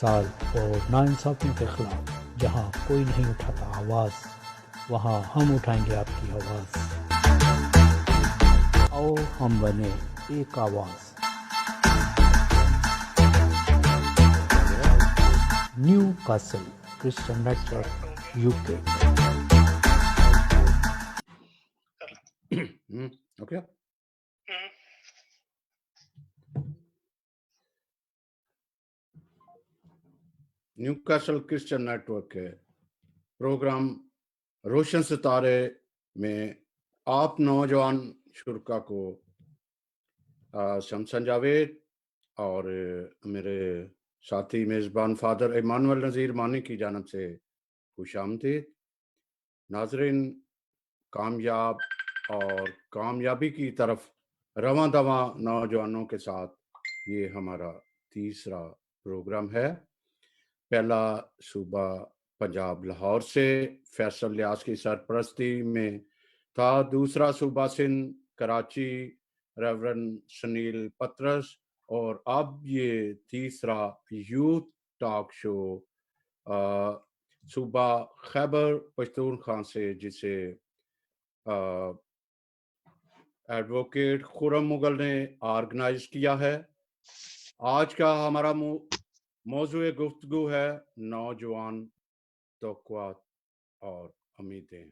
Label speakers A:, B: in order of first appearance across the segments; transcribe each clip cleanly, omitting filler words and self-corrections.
A: استحصال اور ناانصافیوں کے خلاف جہاں کوئی نہیں اٹھاتا آواز، وہاں ہم اٹھائیں گے آپ کی آواز۔ آؤ ہم بنے ایک آواز۔ New castle Christian network UK۔
B: Okay, new castle Christian network کے پروگرام روشن ستارے میں آپ نوجوان شرکا کو شمسن جاوید اور میرے ساتھی میزبان فادر ایمانویل نذیر مانی کی جانب سے خوش آمدید۔ ناظرین، کامیاب اور کامیابی کی طرف رواں دواں نوجوانوں کے ساتھ یہ ہمارا تیسرا پروگرام ہے۔ پہلا صوبہ پنجاب لاہور سے فیصل لیاس کی سرپرستی میں تھا، دوسرا صوبہ سندھ کراچی ریورنڈ سنیل پترس، اور اب یہ تیسرا یوتھ ٹاک شو صوبہ خیبر پختونخوا سے، جسے ایڈوکیٹ خرم مغل نے آرگنائز کیا ہے۔ آج کا ہمارا موضوع گفتگو ہے نوجوان توقعات اور امیدیں۔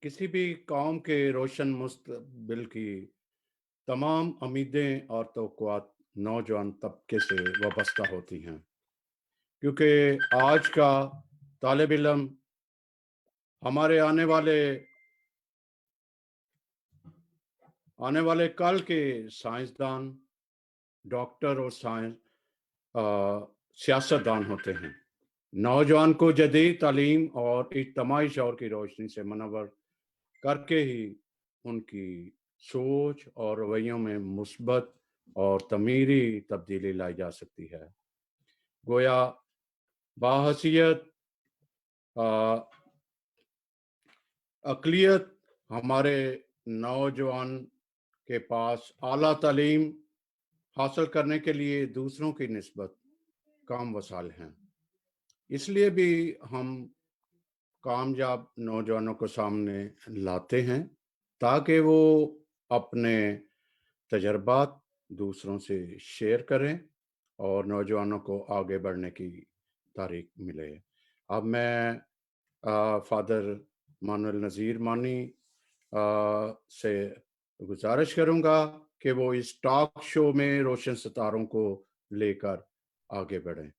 B: کسی بھی قوم کے روشن مستقبل کی تمام امیدیں اور توقعات نوجوان طبقے سے وابستہ ہوتی ہیں، کیونکہ آج کا طالب علم ہمارے آنے والے کل کے سائنسدان، ڈاکٹر اور سیاستدان ہوتے ہیں۔ نوجوان کو جدید تعلیم اور اجتماعی شعور کی روشنی سے منور کر کے ہی ان کی سوچ اور رویوں میں مثبت اور تعمیری تبدیلی لائی جا سکتی ہے۔ گویا باحثیت اقلیت ہمارے نوجوان کے پاس اعلیٰ تعلیم حاصل کرنے کے لیے دوسروں کی نسبت کم وسائل ہیں۔ اس لیے بھی ہم کامیاب نوجوانوں کو سامنے لاتے ہیں تاکہ وہ اپنے تجربات دوسروں سے شیئر کریں اور نوجوانوں کو آگے بڑھنے کی تحریک ملے۔ اب میں فادر ایمانویل نذیر مانی سے گزارش کروں گا کہ وہ اس ٹاک شو میں روشن ستاروں کو لے کر آگے بڑھیں۔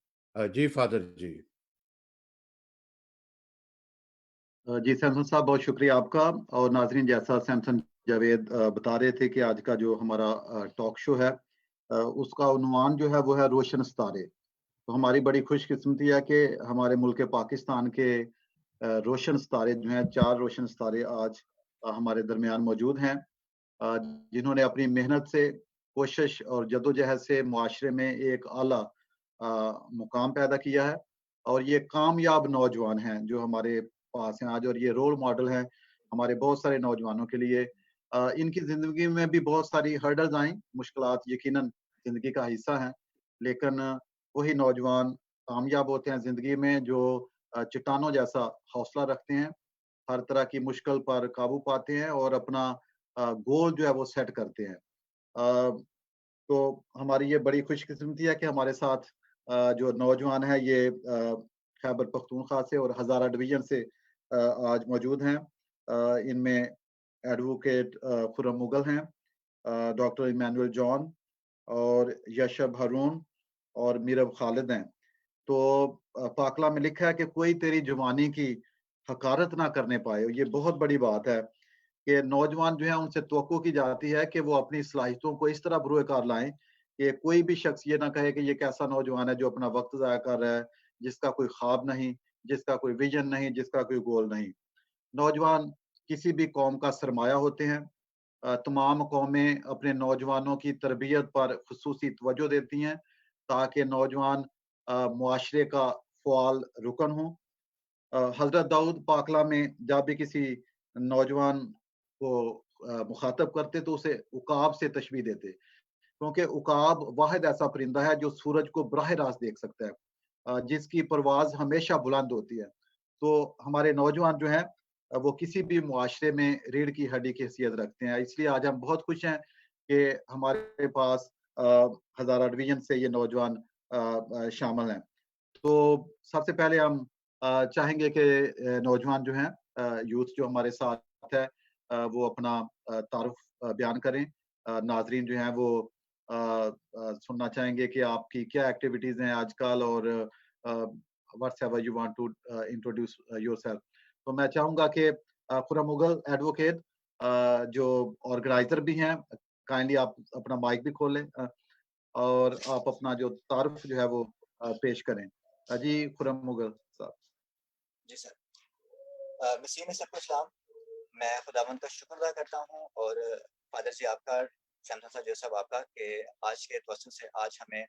B: جی فادر جی۔
C: جی سیمسن صاحب، بہت شکریہ آپ کا۔ اور ناظرین، جیسا سیمسن جاوید بتا رہے تھے کہ آج کا جو ہمارا ٹاک شو ہے اس کا عنوان جو ہے وہ ہے روشن ستارے۔ تو ہماری بڑی خوش قسمتی ہے کہ ہمارے ملک پاکستان کے روشن ستارے جو ہیں، 4 روشن ستارے آج ہمارے درمیان موجود ہیں، جنہوں نے اپنی محنت سے، کوشش اور جدوجہد سے معاشرے میں ایک اعلیٰ مقام پیدا کیا ہے۔ اور یہ کامیاب نوجوان ہیں جو ہمارے پاس ہیں آج، اور یہ رول ماڈل ہیں ہمارے بہت سارے نوجوانوں کے لیے۔ ان کی زندگی میں بھی بہت ساری ہرڈلز آئیں، مشکلات یقیناً زندگی کا حصہ ہیں، لیکن وہی نوجوان کامیاب ہوتے ہیں زندگی میں جو چٹانوں جیسا حوصلہ رکھتے ہیں، ہر طرح کی مشکل پر قابو پاتے ہیں اور اپنا گول جو ہے وہ سیٹ کرتے ہیں۔ تو ہماری یہ بڑی خوش قسمتی ہے کہ ہمارے ساتھ جو نوجوان ہیں یہ خیبر پختونخوا سے اور ہزارہ ڈویژن سے آج موجود ہیں۔ ان میں ایڈوکیٹ خرم مغل ہیں، ڈاکٹر ایمانویل جان اور یشب ہارون اور میرب خالد ہیں۔ تو پاکلا میں لکھا ہے کہ کوئی تیری جوانی کی حقارت نہ کرنے پائے۔ یہ بہت بڑی بات ہے کہ نوجوان جو ہیں ان سے توقع کی جاتی ہے کہ وہ اپنی صلاحیتوں کو اس طرح بروئے کار لائیں کہ کوئی بھی شخص یہ نہ کہے کہ یہ کیسا نوجوان ہے جو اپنا وقت ضائع کر رہا ہے، جس کا کوئی خواب نہیں، جس کا کوئی ویژن نہیں، جس کا کوئی گول نہیں۔ نوجوان کسی بھی قوم کا سرمایہ ہوتے ہیں۔ تمام قومیں اپنے نوجوانوں کی تربیت پر خصوصی توجہ دیتی ہیں تاکہ نوجوان معاشرے کا فعال رکن ہوں۔ حضرت داؤد پاکلا میں جب بھی کسی نوجوان کو مخاطب کرتے تو اسے عقاب سے تشبیہ دیتے، کیونکہ عقاب واحد ایسا پرندہ ہے جو سورج کو براہ راست دیکھ سکتا ہے۔ جس کی پرواز ہمیشہ بلند ہوتی ہے. تو ہمارے نوجوان جو ہیں وہ کسی بھی معاشرے میں ریڑھ کی ہڈی کی حیثیت رکھتے ہیں. اس لیے آج ہم بہت خوش ہیں کہ ہمارے پاس ہزارہ ڈویژن سے یہ نوجوان شامل ہیں. تو سب سے پہلے ہم چاہیں گے کہ نوجوان جو ہیں یوتھ جو ہمارے ساتھ ہے وہ اپنا تعارف بیان کریں. ناظرین جو ہیں وہ سننا چاہیں گے کہ آپ کی کیا ایکٹیویٹیز ہیں آج کل اور what's ever you want to introduce yourself. تو میں چاہوں گا کہ خرم مغل ایڈوکیٹ جو آرگنائزر بھی ہیں کائنڈلی آپ اپنا مائک بھی کھول لیں اور آپ اپنا جو تعارف جو ہے وہ پیش کریں. جی خرم مغل صاحب.
D: جی سر، مسیح میں سب کو سلام. میں خداوند کا شکر ادا کرتا ہوں اور فادر جی آپ کا، سیمسن صاحب صاحب آپ کا، کہ آج کے توسط سے آج ہمیں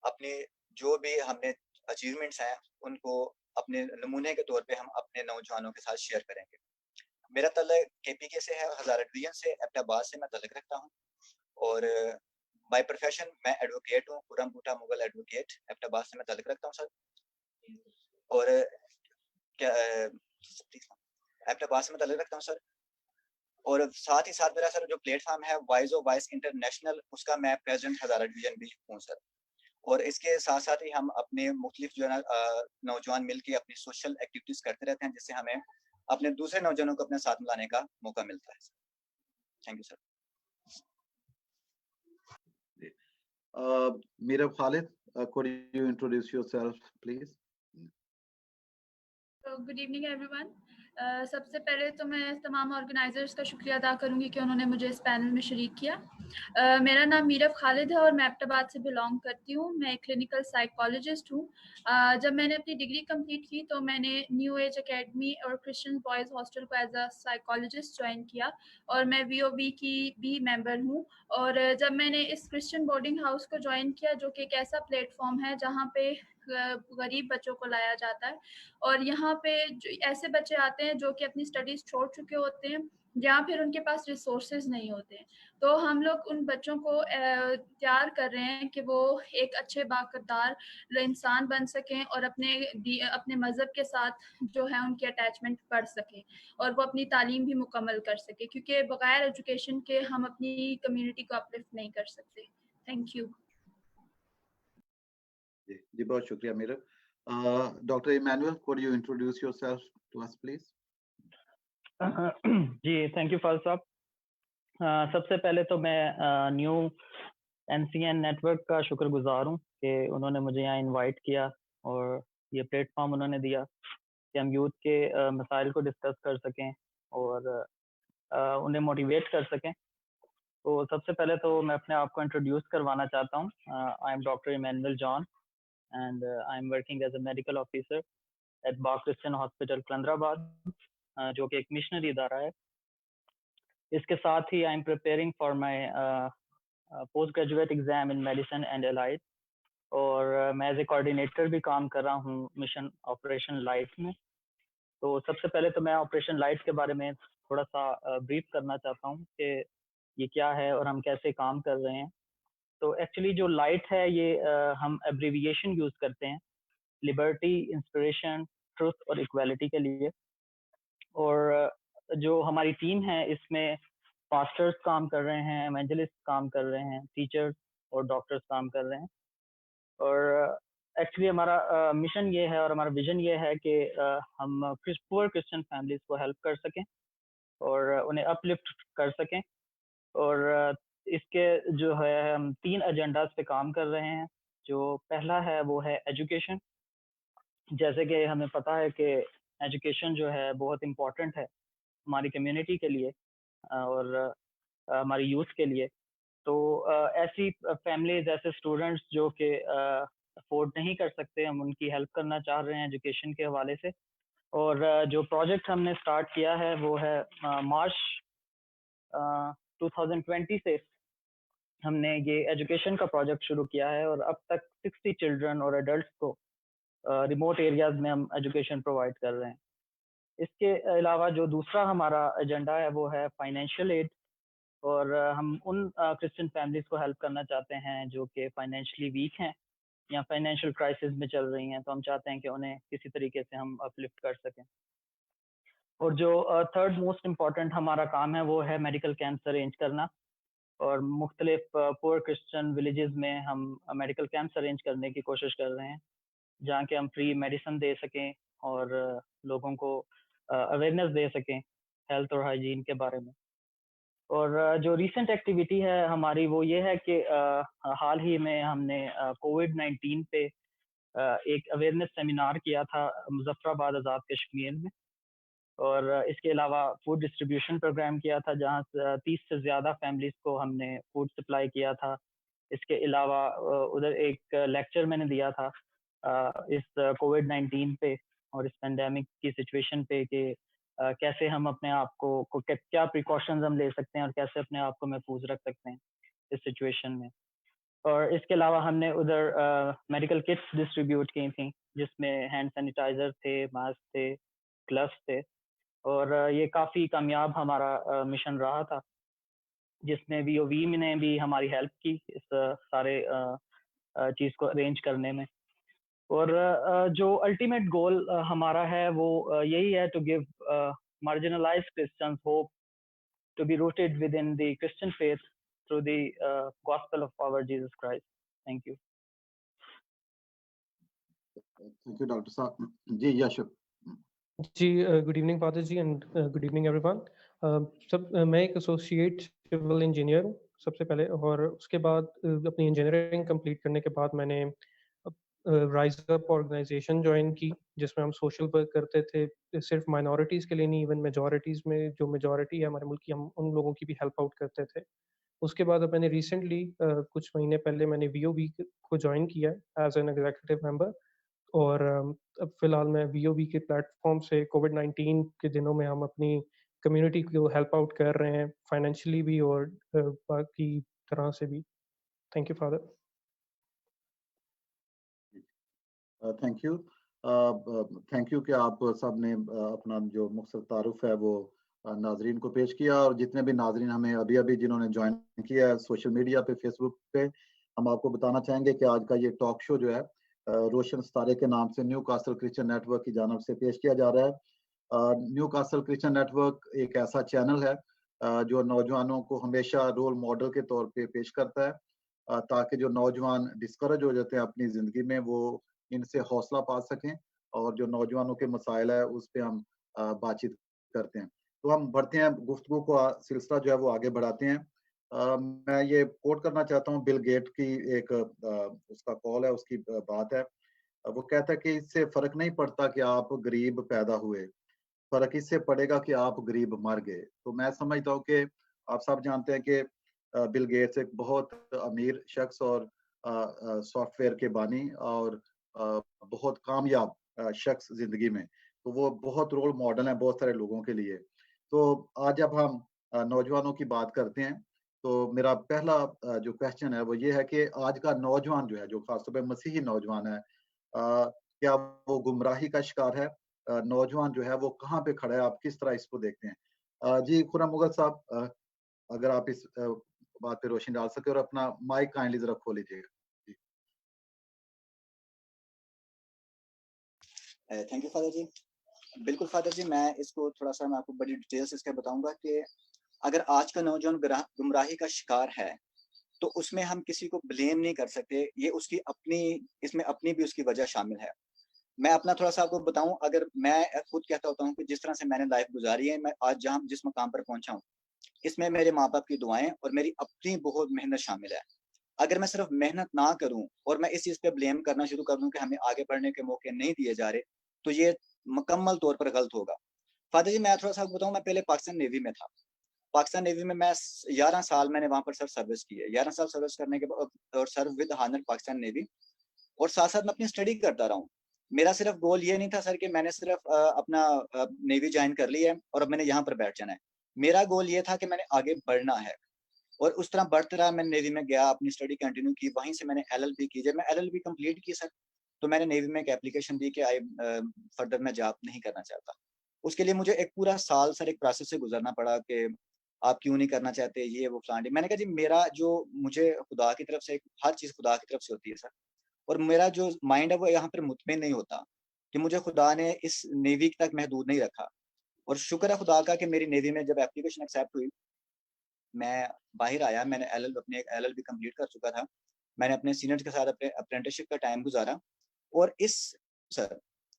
D: اپنی جو بھی ہم نے اچیومنٹس ہیں ان کو اپنے نمونے کے طور پہ ہم اپنے نوجوانوں کے ساتھ شیئر کریں گے. میرا تعلق کے پی کے سے ہے، ہزارہ ڈویژن سے، ایبٹ آباد سے میں تعلق رکھتا ہوں اور بائی پروفیشن میں ایڈوکیٹ ہوں. خرم بوٹا مغل ایڈوکیٹ، ایبٹ آباد سے میں تعلق رکھتا ہوں سر. اور ایبٹ آباد سے میں تعلق رکھتا ہوں سر. اور ساتھ ہی ساتھ میرا سر جو پلیٹ فارم ہے وائس انٹرنیشنل، اس کا میں پریزیڈنٹ ہزارہ ڈویژن بھی ہوں سر. اور اس کے ساتھ ساتھ ہی ہم اپنے مختلف جو ہے نوجوان مل کے اپنی سوشل ایکٹیویٹیز کرتے رہتے ہیں، جس سے ہمیں اپنے دوسرے نوجوانوں کو اپنے ساتھ ملانے کا موقع ملتا ہے sir. Thank you sir.
C: Meerab Khalid, could you introduce yourself please?
E: Good evening everyone. سب سے پہلے تو میں تمام آرگنائزرس کا شکریہ ادا کروں گی کہ انہوں نے مجھے اس پینل میں شریک کیا. میرا نام میرب خالد ہے اور میں ایبٹ آباد سے بلانگ کرتی ہوں. میں ایک کلینکل سائیکالوجسٹ ہوں. جب میں نے اپنی ڈگری کمپلیٹ کی تو میں نے نیو ایج اکیڈمی اور کرسچن بوائز ہاسٹل کو ایز اے سائیکالوجسٹ جوائن کیا اور میں وی او بی کی بھی ممبر ہوں. اور جب میں نے اس کرسچن بورڈنگ ہاؤس کو جوائن کیا جو کہ ایک ایسا پلیٹ فارم ہے جہاں پہ غریب بچوں کو لایا جاتا ہے اور یہاں پہ ایسے بچے آتے ہیں جو کہ اپنی اسٹڈیز چھوڑ چکے ہوتے ہیں یا پھر ان کے پاس ریسورسز نہیں ہوتے ہیں, تو ہم لوگ ان بچوں کو تیار کر رہے ہیں کہ وہ ایک اچھے باکردار انسان بن سکیں اور اپنے مذہب کے ساتھ جو ہے ان کی اٹیچمنٹ کر سکیں اور وہ اپنی تعلیم بھی مکمل کر سکیں, کیونکہ بغیر ایجوکیشن کے ہم اپنی کمیونٹی کو اپلفٹ نہیں کر سکتے. Thank you.
C: جی بہت شکریہ Meerab. Doctor Emmanuel, could you introduce yourself to us please?
F: جی تھینک یو فاضل صاحب. سب سے پہلے تو میں new N C N network کا شکر گزار ہوں کہ انہوں نے مجھے یہاں انوائٹ کیا اور یہ پلیٹ فارم انہوں نے دیا کہ ہم یوتھ کے مسائل کو ڈسکس کر سکیں اور انہیں موٹیویٹ کر سکیں. تو سب سے پہلے تو میں اپنے آپ کو انٹروڈیوس کروانا چاہتا ہوں. I am doctor Emmanuel John and I am working as a medical officer at Bach Christian Hospital کلندرآباد, جو کہ ایک مشنری ادارہ ہے. اس کے ساتھ ہی I am preparing for my post graduate exam in medicine and allied, اور میں ایز اے کوآرڈینیٹر بھی کام کر رہا ہوں مشن آپریشن لائٹ میں. تو سب سے پہلے تو میں آپریشن لائٹ کے بارے میں تھوڑا سا بریف کرنا چاہتا ہوں کہ یہ کیا ہے اور ہم کیسے کام کر رہے ہیں. تو ایکچولی جو لائٹ ہے یہ ہم ایبریویشن یوز کرتے ہیں لبرٹی, انسپریشن, ٹروتھ اور ایکویلٹی کے لیے. اور جو ہماری ٹیم ہے اس میں پاسٹرز کام کر رہے ہیں, ایونجلسٹ کام کر رہے ہیں, ٹیچرز اور ڈاکٹرز کام کر رہے ہیں. اور ایکچولی ہمارا مشن یہ ہے اور ہمارا ویژن یہ ہے کہ ہم پور کرسچن فیملیز کو ہیلپ کر سکیں اور انہیں اپ لفٹ کر سکیں. اور اس کے جو ہے ہم 3 ایجنڈاز پہ کام کر رہے ہیں. جو پہلا ہے وہ ہے ایجوکیشن. جیسے کہ ہمیں پتہ ہے کہ ایجوکیشن جو ہے بہت امپورٹنٹ ہے ہماری کمیونٹی کے لیے اور ہماری یوتھ کے لیے. تو ایسی فیملیز, ایسے اسٹوڈنٹس جو کہ افورڈ نہیں کر سکتے, ہم ان کی ہیلپ کرنا چاہ رہے ہیں ایجوکیشن کے حوالے سے. اور جو پروجیکٹ ہم نے اسٹارٹ کیا ہے وہ ہے مارچ 2020 سے ہم نے یہ ایجوکیشن کا پروجیکٹ شروع کیا ہے اور اب تک 60 چلڈرن اور ایڈلٹس کو ریموٹ ایریاز میں ہم ایجوکیشن پرووائڈ کر رہے ہیں. اس کے علاوہ جو دوسرا ہمارا ایجنڈا ہے وہ ہے فائنینشیل ایڈ, اور ہم ان کرسچن فیملیز کو ہیلپ کرنا چاہتے ہیں جو کہ فائنینشلی ویک ہیں یا فائنینشیل کرائسس میں چل رہی ہیں, تو ہم چاہتے ہیں کہ انہیں کسی طریقے سے ہم اپلفٹ کر سکیں. اور جو تھرڈ موسٹ امپورٹنٹ ہمارا کام ہے وہ ہے میڈیکل کیمپس ارینج کرنا, اور مختلف پور کرسچن ولیجز میں ہم میڈیکل کیمپس ارینج کرنے کی کوشش کر رہے ہیں, جہاں کہ ہم فری میڈیسن دے سکیں اور لوگوں کو اویئرنیس دے سکیں ہیلتھ اور ہائیجین کے بارے میں. اور جو ریسنٹ ایکٹیویٹی ہے ہماری وہ یہ ہے کہ حال ہی میں ہم نے کووڈ-19 پہ ایک اویئرنیس سیمینار کیا تھا مظفر آباد آزاد کشمیر میں, اور اس کے علاوہ فوڈ ڈسٹریبیوشن پروگرام کیا تھا جہاں 30 سے زیادہ فیملیز کو ہم نے فوڈ سپلائی کیا تھا. اس کے علاوہ ادھر ایک لیکچر میں نے دیا تھا اس کووڈ-19 پہ اور اس پینڈیمک کی سچویشن پہ کہ کیسے ہم اپنے آپ کو کیا پریکاشنز ہم لے سکتے ہیں اور کیسے اپنے آپ کو محفوظ رکھ سکتے ہیں اس سچویشن میں. اور اس کے علاوہ ہم نے ادھر میڈیکل کٹس ڈسٹریبیوٹ کی تھیں جس میں ہینڈ سینیٹائزر تھے, ماسک تھے, گلوز تھے, اور یہ کافی کامیاب ہمارا مشن رہا تھا جس میں وی او وی نے بھی ہماری ہیلپ کی اس سارے چیز کو ارینج کرنے میں. اور جو الٹیمیٹ گول ہمارا ہے وہ یہی ہے to give marginalized Christians hope to be rooted within the Christian faith through the gospel of our Jesus Christ. Thank you.
C: Thank you, Dr. Saab. Ji, Yashuk.
G: جی good evening father ji and good evening everyone. میں ایک associate civil engineer ہوں سب سے پہلے, اور اس کے بعد اپنی انجینئرنگ کمپلیٹ کرنے کے بعد میں نے رائز اپ آرگنائزیشن جوائن کی جس میں ہم سوشل ورک کرتے تھے, صرف مائنورٹیز کے لیے نہیں, ایون میجورٹیز میں جو میجورٹی ہے ہمارے ملک کی, ہم ان لوگوں کی بھی ہیلپ آؤٹ کرتے تھے. اس کے بعد اب میں نے ریسنٹلی کچھ مہینے پہلے میں نے وی او وی کو جوائن کیا ایز این ایگزیکٹو ممبر, اور اب فی الحال میں وی او وی کے پلیٹ فارم سے کووڈ-19 کے دنوں میں ہم اپنی کمیونٹی کو ہیلپ آؤٹ کر رہے ہیں فائنینشلی بھی اور باقی طرح سے بھی. Thank you father.
C: Thank you. Thank you کہ آپ سب نے اپنا جو مختصر تعارف ہے وہ ناظرین کو پیش کیا, اور جتنے بھی ناظرین ہمیں ابھی جنہوں نے جوائن کیا ہے سوشل میڈیا پہ, فیس بک پہ, ہم آپ کو بتانا چاہیں گے کہ آج کا یہ ٹاک شو جو ہے روشن ستارے کے نام سے Newcastle Christian network کی جانب سے پیش کیا جا رہا ہے. Newcastle Christian network ایک ایسا چینل ہے جو نوجوانوں کو ہمیشہ رول ماڈل کے طور پہ پیش کرتا ہے تاکہ جو نوجوان ڈسکریج ہو جاتے ہیں اپنی زندگی میں وہ ان سے حوصلہ پا سکیں, اور جو نوجوانوں کے مسائل ہے اس پہ ہم بات چیت کرتے ہیں. تو ہم بڑھتے ہیں گفتگو کو, سلسلہ جو ہے وہ آگے بڑھاتے ہیں. میں یہ کوٹ کرنا چاہتا ہوں بل گیٹ کی ایک اس کا کال ہے, اس کی بات ہے. وہ کہتا ہے کہ اس سے فرق نہیں پڑتا کہ آپ غریب پیدا ہوئے, فرق اس سے پڑے گا کہ آپ غریب مر گئے. تو میں سمجھتا ہوں کہ آپ سب جانتے ہیں کہ بل گیٹس ایک بہت امیر شخص اور سافٹ ویئر کے بانی اور بہت کامیاب شخص زندگی میں, تو وہ بہت رول ماڈل ہیں بہت سارے لوگوں کے لیے. تو آج جب ہم نوجوانوں کی بات کرتے ہیں تو میرا پہلا جو کویسچن ہے وہ یہ ہے کہ آج کا نوجوان جو ہے, جو خاص طور پہ مسیحی نوجوان ہے, کیا وہ گمراہی کا شکار ہے؟ نوجوان جو ہے وہ کہاں پہ کھڑا ہے؟ آپ کس طرح اس کو دیکھتے ہیں؟ جی خرم مغل صاحب, اگر آپ اس بات پہ روشنی ڈال سکے, اور اپنا مائک کائنڈلی ذرا کھول لیجیے گا.
D: تھینک یو فادر جی. بالکل فادر جی, میں اس کو تھوڑا سا میں آپ کو بڑی ڈیٹیل سے اس کا بتاؤں گا کہ اگر آج کا نوجوان گمراہی کا شکار ہے تو اس میں ہم کسی کو بلیم نہیں کر سکتے, یہ اس کی اپنی, اس میں اپنی بھی اس کی وجہ شامل ہے. میں اپنا تھوڑا سا آپ کو بتاؤں, اگر میں خود کہتا ہوتا ہوں کہ جس طرح سے میں نے لائف گزاری ہے, میں آج جہاں جس مقام پر پہنچا ہوں اس میں میرے ماں باپ کی دعائیں اور میری اپنی بہت محنت شامل ہے. اگر میں صرف محنت نہ کروں اور میں اس چیز پہ بلیم کرنا شروع کر دوں کہ ہمیں آگے بڑھنے کے موقع نہیں دیے جا رہے, تو یہ مکمل طور پر غلط ہوگا. فادر جی میں تھوڑا سا بتاؤں, میں پہلے پاکستان نیوی میں تھا. پاکستان نیوی میں 11 سال میں نے وہاں پر سروس کی ہے. 11 سال سروس کرنے کے بعد اور سرو ود ہانر پاکستان نیوی, اور ساتھ ساتھ میں اپنی اسٹڈی کرتا رہا ہوں. میرا صرف گول یہ نہیں تھا سر کہ میں نے صرف اپنا نیوی جوائن کر لی ہے اور اب میں نے یہاں پر بیٹھ جانا ہے. میرا گول یہ تھا کہ میں نے آگے بڑھنا ہے, اور اس طرح بڑھتے رہا. میں نیوی میں گیا, اپنی اسٹڈی کنٹینیو کی, وہیں سے میں نے LLB کی. جب میں LLB کمپلیٹ کی سر تو میں نے نیوی میں ایک اپلیکیشن دی کہ فردر میں جاب نہیں کرنا چاہتا. اس کے لیے مجھے ایک پورا سال سر ایک پروسیس سے گزرنا پڑا کہ آپ کیوں نہیں کرنا چاہتے, یہ وہ فلان. میں نے کہا جی میرا جو, مجھے خدا کی طرف سے, ہر چیز خدا کی طرف سے ہوتی ہے سر, اور میرا جو مائنڈ ہے وہ یہاں پر مطمئن نہیں ہوتا کہ مجھے خدا نے اس نیوی تک محدود نہیں رکھا. اور شکر ہے خدا کا کہ میری نیوی میں جب اپلیکیشن ایکسیپٹ ہوئی, میں باہر آیا, میں نے اپنے ایل ایل بی کمپلیٹ کر چکا تھا, میں نے اپنے سینئرز کے ساتھ اپنے اپرینٹسشپ کا ٹائم گزارا. اور سر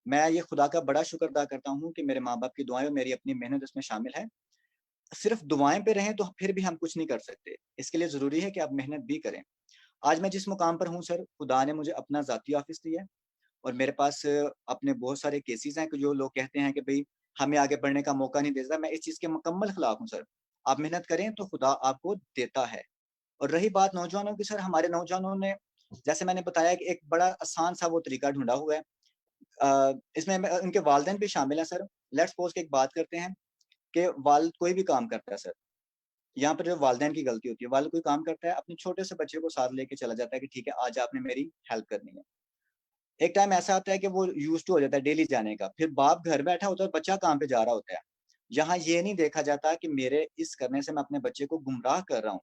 D: میں یہ خدا کا بڑا شکر ادا کرتا ہوں کہ میرے ماں باپ کی دعائیں اور میری اپنی محنت اس میں شامل ہے. صرف دعائیں پہ رہیں تو پھر بھی ہم کچھ نہیں کر سکتے, اس کے لیے ضروری ہے کہ آپ محنت بھی کریں. آج میں جس مقام پر ہوں سر, خدا نے مجھے اپنا ذاتی آفس دیا ہے, اور میرے پاس اپنے بہت سارے کیسز ہیں کہ جو لوگ کہتے ہیں کہ بھئی ہمیں آگے بڑھنے کا موقع نہیں دیتا. میں اس چیز کے مکمل خلاف ہوں سر. آپ محنت کریں تو خدا آپ کو دیتا ہے. اور رہی بات نوجوانوں کی سر, ہمارے نوجوانوں نے جیسے میں نے بتایا کہ ایک بڑا آسان سا وہ طریقہ ڈھونڈا ہوا ہے. اس میں ان کے والدین بھی شامل ہیں سر. لیٹس سپوز کہ ایک بات کرتے ہیں کہ والد کوئی بھی کام کرتا ہے سر, یہاں پر جو والدین کی غلطی ہوتی ہے, والد کوئی کام کرتا ہے اپنے چھوٹے سے بچے کو ساتھ لے کے چلا جاتا ہے کہ ٹھیک ہے آج آپ نے میری ہیلپ کرنی ہے. ایک ٹائم ایسا آتا ہے کہ وہ یوز ٹو ہو جاتا ہے ڈیلی جانے کا, پھر باپ گھر بیٹھا ہوتا ہے اور بچہ کام پہ جا رہا ہوتا ہے. یہاں یہ نہیں دیکھا جاتا کہ میرے اس کرنے سے میں اپنے بچے کو گمراہ کر رہا ہوں.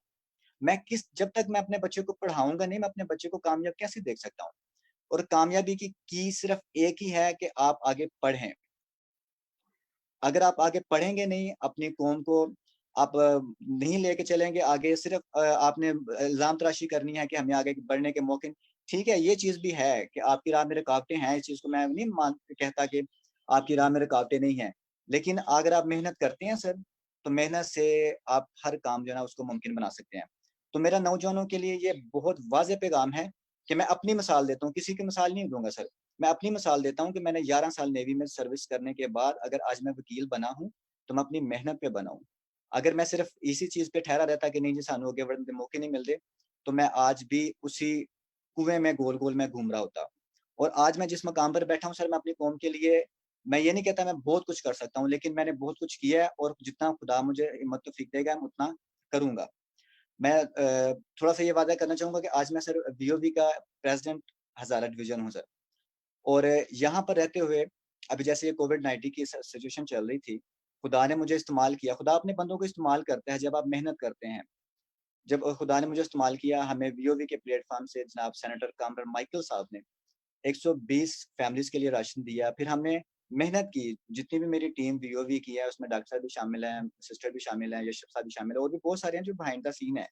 D: جب تک میں اپنے بچے کو پڑھاؤں گا نہیں, میں اپنے بچے کو کامیاب کیسے دیکھ سکتا ہوں. اور کامیابی کی صرف ایک ہی ہے کہ آپ آگے پڑھیں. اگر آپ آگے پڑھیں گے نہیں, اپنی قوم کو آپ نہیں لے کے چلیں گے آگے, صرف آپ نے الزام تراشی کرنی ہے کہ ہمیں آگے بڑھنے کے موقع. ٹھیک ہے یہ چیز بھی ہے کہ آپ کی راہ میں رکاوٹیں ہیں, اس چیز کو میں نہیں کہتا کہ آپ کی راہ میں رکاوٹیں نہیں ہیں, لیکن اگر آپ محنت کرتے ہیں سر تو محنت سے آپ ہر کام جو ہے نا اس کو ممکن بنا سکتے ہیں. تو میرا نوجوانوں کے لیے یہ بہت واضح پیغام ہے کہ میں اپنی مثال دیتا ہوں, کسی کی مثال نہیں دوں گا سر. میں اپنی مثال دیتا ہوں کہ میں نے 11 سال نیوی میں سروس کرنے کے بعد اگر آج میں وکیل بنا ہوں تو میں اپنی محنت پہ بنا ہوں. اگر میں صرف اسی چیز پہ ٹھہرا رہتا کہ نہیں جی سانو آگے بڑھنے کے موقع نہیں ملتے, تو میں آج بھی اسی کنویں میں گول گول میں گھوم رہا ہوتا. اور آج میں جس مقام پر بیٹھا ہوں سر, میں اپنی قوم کے لیے, میں یہ نہیں کہتا میں بہت کچھ کر سکتا ہوں, لیکن میں نے بہت کچھ کیا ہے, اور جتنا خدا مجھے ہمت توفیق دے گا میں اتنا کروں گا. میں تھوڑا سا یہ وعدہ کرنا چاہوں گا کہ آج میں سر بی او بی کا پریزیڈنٹ ہزارہ ڈویژن ہوں سر. اور یہاں پر رہتے ہوئے ابھی جیسے یہ کووڈ-19 کی سچویشن چل رہی تھی, خدا نے مجھے استعمال کیا. خدا اپنے بندوں کو استعمال کرتا ہے جب آپ محنت کرتے ہیں. جب خدا نے مجھے استعمال کیا, ہمیں وی او وی کے پلیٹ فارم سے جناب سینیٹر کامران مائیکل صاحب نے 120 فیملیز کے لیے راشن دیا. پھر ہم نے محنت کی, جتنی بھی میری ٹیم وی او وی کی ہے اس میں ڈاکٹر صاحب بھی شامل ہیں, سسٹر بھی شامل ہیں, یشف صاحب بھی شامل ہیں, اور بھی بہت سارے ہیں جو بہائنڈ دا سین ہیں.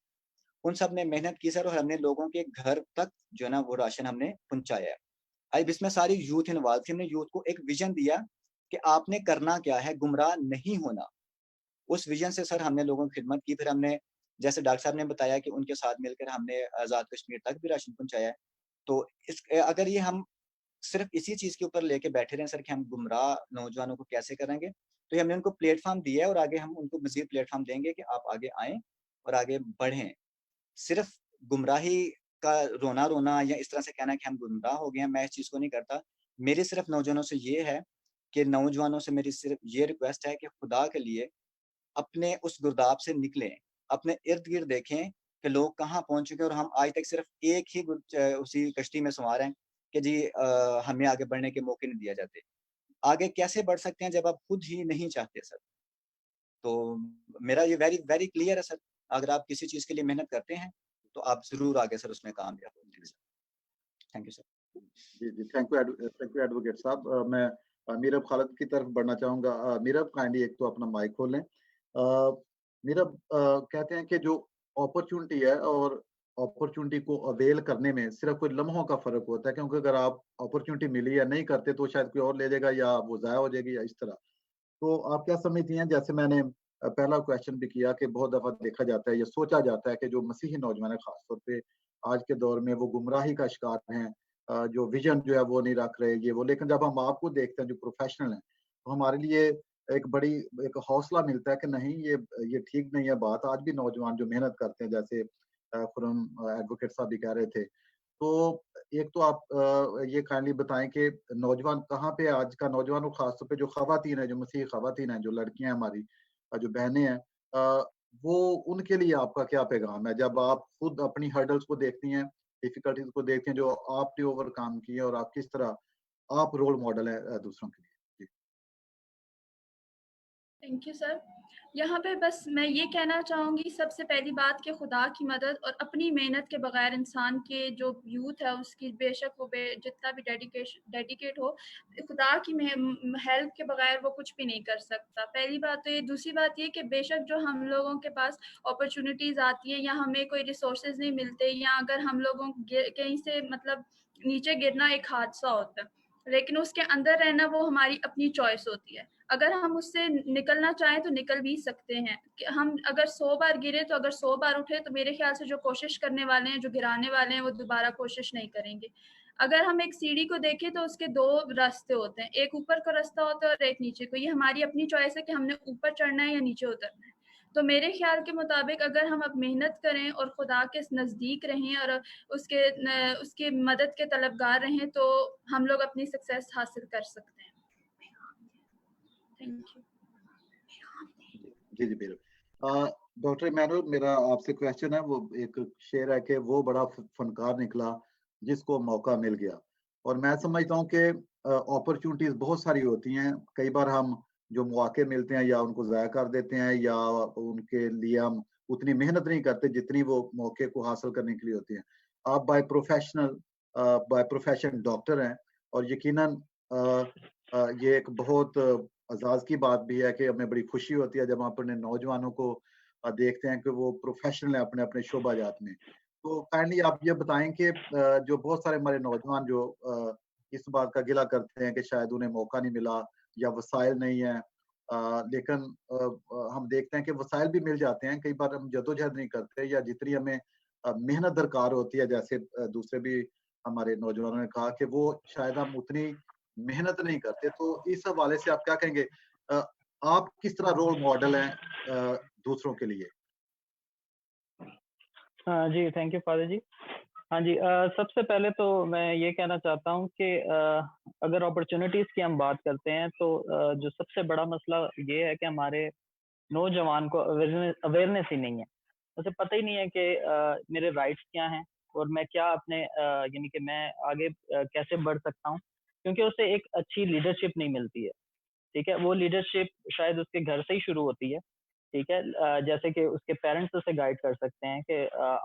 D: ان سب نے محنت کی سر, اور ہم نے لوگوں کے گھر تک جو ہے نا وہ راشن ہم نے پہنچایا ہے. اب اس میں ساری یوتھ انوالو تھی. ہم نے یوتھ کو ایک ویژن دیا کہ آپ نے کرنا کیا ہے, گمراہ نہیں ہونا. اس ویژن سے سر ہم نے لوگوں کی خدمت کی. پھر ہم نے جیسے ڈاکٹر صاحب نے بتایا کہ ان کے ساتھ مل کر ہم نے آزاد کشمیر تک بھی راشن پہنچایا ہے. تو اگر یہ ہم صرف اسی چیز کے اوپر لے کے بیٹھے رہیں سر کہ ہم گمراہ نوجوانوں کو کیسے کریں گے, تو یہ ہم نے ان کو پلیٹ فارم دیا ہے, اور آگے ہم ان کو مزید پلیٹ فارم دیں گے کہ آپ آگے آئیں اور آگے بڑھیں. صرف گمراہی کا رونا یا اس طرح سے کہنا کہ ہم گمراہ ہو گئے ہیں, میں اس چیز کو نہیں کرتا. میری صرف نوجوانوں سے یہ ہے کہ نوجوانوں سے میری صرف یہ ریکویسٹ ہے کہ خدا کے لیے اپنے اس گرداب سے نکلیں, اپنے ارد گرد دیکھیں کہ لوگ کہاں پہنچ چکے ہیں, اور ہم آج تک صرف ایک ہی اسی کشتی میں سوار ہیں کہ جی ہمیں آگے بڑھنے کے موقع نہیں دیا جاتے. آگے کیسے بڑھ سکتے ہیں جب آپ خود ہی نہیں چاہتے سر. تو میرا یہ ویری ویری کلیئر ہے سر, اگر آپ کسی چیز کے لیے محنت کرتے ہیں تو آپ ضرور آگے سر اس میں کامیاب ہوں گے. Thank you sir.
C: جی تھینک یو ایڈوکیٹ صاحب. میں میرب خالد کی طرف بڑھنا چاہوں گا. میرب کائنڈلی ایک تو اپنا مائک کھول لیں. میرب کہتے ہیں کہ جو اپرچونٹی ہے اور اپرچونٹی کو اویل کرنے میں صرف کوئی لمحوں کا فرق ہوتا ہے, کیونکہ اگر آپ اپرچونٹی ملی یا نہیں کرتے تو شاید کوئی اور لے جائے گا یا وہ ضائع ہو جائے گی یا اس طرح. تو آپ کیا سمجھتی ہیں, جیسے میں نے پہلا کویشچن بھی کیا کہ بہت دفعہ دیکھا جاتا ہے, یہ سوچا جاتا ہے کہ جو مسیحی نوجوان ہیں خاص طور پہ آج کے دور میں وہ گمراہی کا شکار ہیں, جو ویژن جو ہے وہ نہیں رکھ رہے یہ وہ. لیکن جب ہم آپ کو دیکھتے ہیں جو پروفیشنل ہیں, تو ہمارے لیے ایک حوصلہ ملتا ہے کہ نہیں یہ ٹھیک نہیں ہے بات. آج بھی نوجوان جو محنت کرتے ہیں, جیسے خرم ایڈوکیٹ صاحب بھی کہہ رہے تھے, تو ایک تو آپ یہ کائنڈلی بتائیں کہ نوجوان کہاں پہ, آج کا نوجوان اور خاص طور پہ جو خواتین ہیں, جو مسیحی خواتین ہیں, جو لڑکیاں ہیں ہماری, جو بہنیں ہیں, وہ ان کے لیے آپ کا کیا پیغام ہے جب آپ خود اپنی ہرڈلز کو دیکھتی ہیں, ڈیفیکلٹیز کو دیکھتے ہیں جو آپ نے اوور کام کی ہے, اور آپ کس طرح آپ رول ماڈل ہیں دوسروں کے لیے.
E: Thank you sir. यहाँ पे बस मैं ये कहना चाहूँगी सबसे पहली बात कि खुदा की मदद और अपनी मेहनत के बगैर इंसान के जो यूथ है उसकी बेशक वो जितना भी डेडिकेट हो, खुदा की हेल्प के बगैर वो कुछ भी नहीं कर सकता। पहली बात तो ये। दूसरी बात ये कि बेशक जो हम लोगों के पास अपॉर्चुनिटीज़ आती हैं या हमें कोई रिसोर्सेज नहीं मिलते या अगर हम लोगों कहीं से मतलब नीचे गिरना एक हादसा होता है, लेकिन उसके अंदर रहना वो हमारी अपनी चॉइस होती है। अगर हम उससे निकलना चाहें तो निकल भी सकते हैं। कि हम अगर 100 बार गिरे तो अगर 100 बार उठे तो मेरे ख्याल से जो कोशिश करने वाले हैं, जो गिराने वाले हैं, वो दोबारा कोशिश नहीं करेंगे। अगर हम एक सीढ़ी को देखें तो उसके 2 रास्ते होते हैं, एक ऊपर का रास्ता होता है और एक नीचे को। ये हमारी अपनी चॉइस है कि हमने ऊपर चढ़ना है या नीचे उतरना है। तो मेरे ख्याल के मुताबिक अगर हम अब मेहनत करें और खुदा के नज़दीक रहें और उसके मदद के तलबगार रहें तो हम लोग अपनी सक्सेस हासिल कर सकते हैं। Thank you.
C: जी जी बिल्कुल। डॉक्टर इमैनुअल, मेरा आपसे क्वेश्चन है, वो एक शेर है कि वो बड़ा फनकार निकला जिसको मौका मिल गया। और मैं समझता हूँ कि अपॉर्चुनिटीज बहुत सारी होती हैं, कई बार हम जो मौके मिलते हैं या उनको ज़ाया कर देते हैं या उनके लिए हम उतनी मेहनत नहीं करते जितनी वो मौके को हासिल करने के लिए होती हैं। आप बाय प्रोफेशन डॉक्टर हैं और यकीनन ये एक बहुत एजाज की बात भी है कि हमें बड़ी खुशी होती है जब हम अपने नौजवानों को देखते हैं कि वो प्रोफेशनल है अपने अपने शोबा जात में। तो काइंडली आप ये बताएं कि जो बहुत सारे हमारे नौजवान जो इस बात का गिला करते हैं कि शायद उन्हें मौका नहीं मिला या वसाइल नहीं है, लेकिन हम देखते हैं कि वसाइल भी मिल जाते हैं, कई बार हम जदोजहद नहीं करते या जितनी हमें मेहनत दरकार होती है, जैसे दूसरे भी हमारे नौजवानों ने कहा कि वो शायद हम उतनी मेहनत नहीं करते। तो इस हवाले से आप क्या कहेंगे? आप किस तरह रोल मॉडल हैं दूसरों के लिए?
F: हाँ जी, थैंक यू फादर जी। हाँ जी, सबसे पहले तो मैं ये कहना चाहता हूँ कि अगर अपॉर्चुनिटीज़ की हम बात करते हैं तो जो सबसे बड़ा मसला ये है कि हमारे नौजवान को अवेयरनेस ही नहीं है। उसे पता ही नहीं है कि मेरे राइट्स क्या हैं और मैं क्या अपने यानी कि मैं आगे कैसे बढ़ सकता हूँ, क्योंकि उसे एक अच्छी लीडरशिप नहीं मिलती है। ठीक है, वो लीडरशिप शायद उसके घर से ही शुरू होती है। ठीक है, जैसे कि उसके पेरेंट्स उसे गाइड कर सकते हैं कि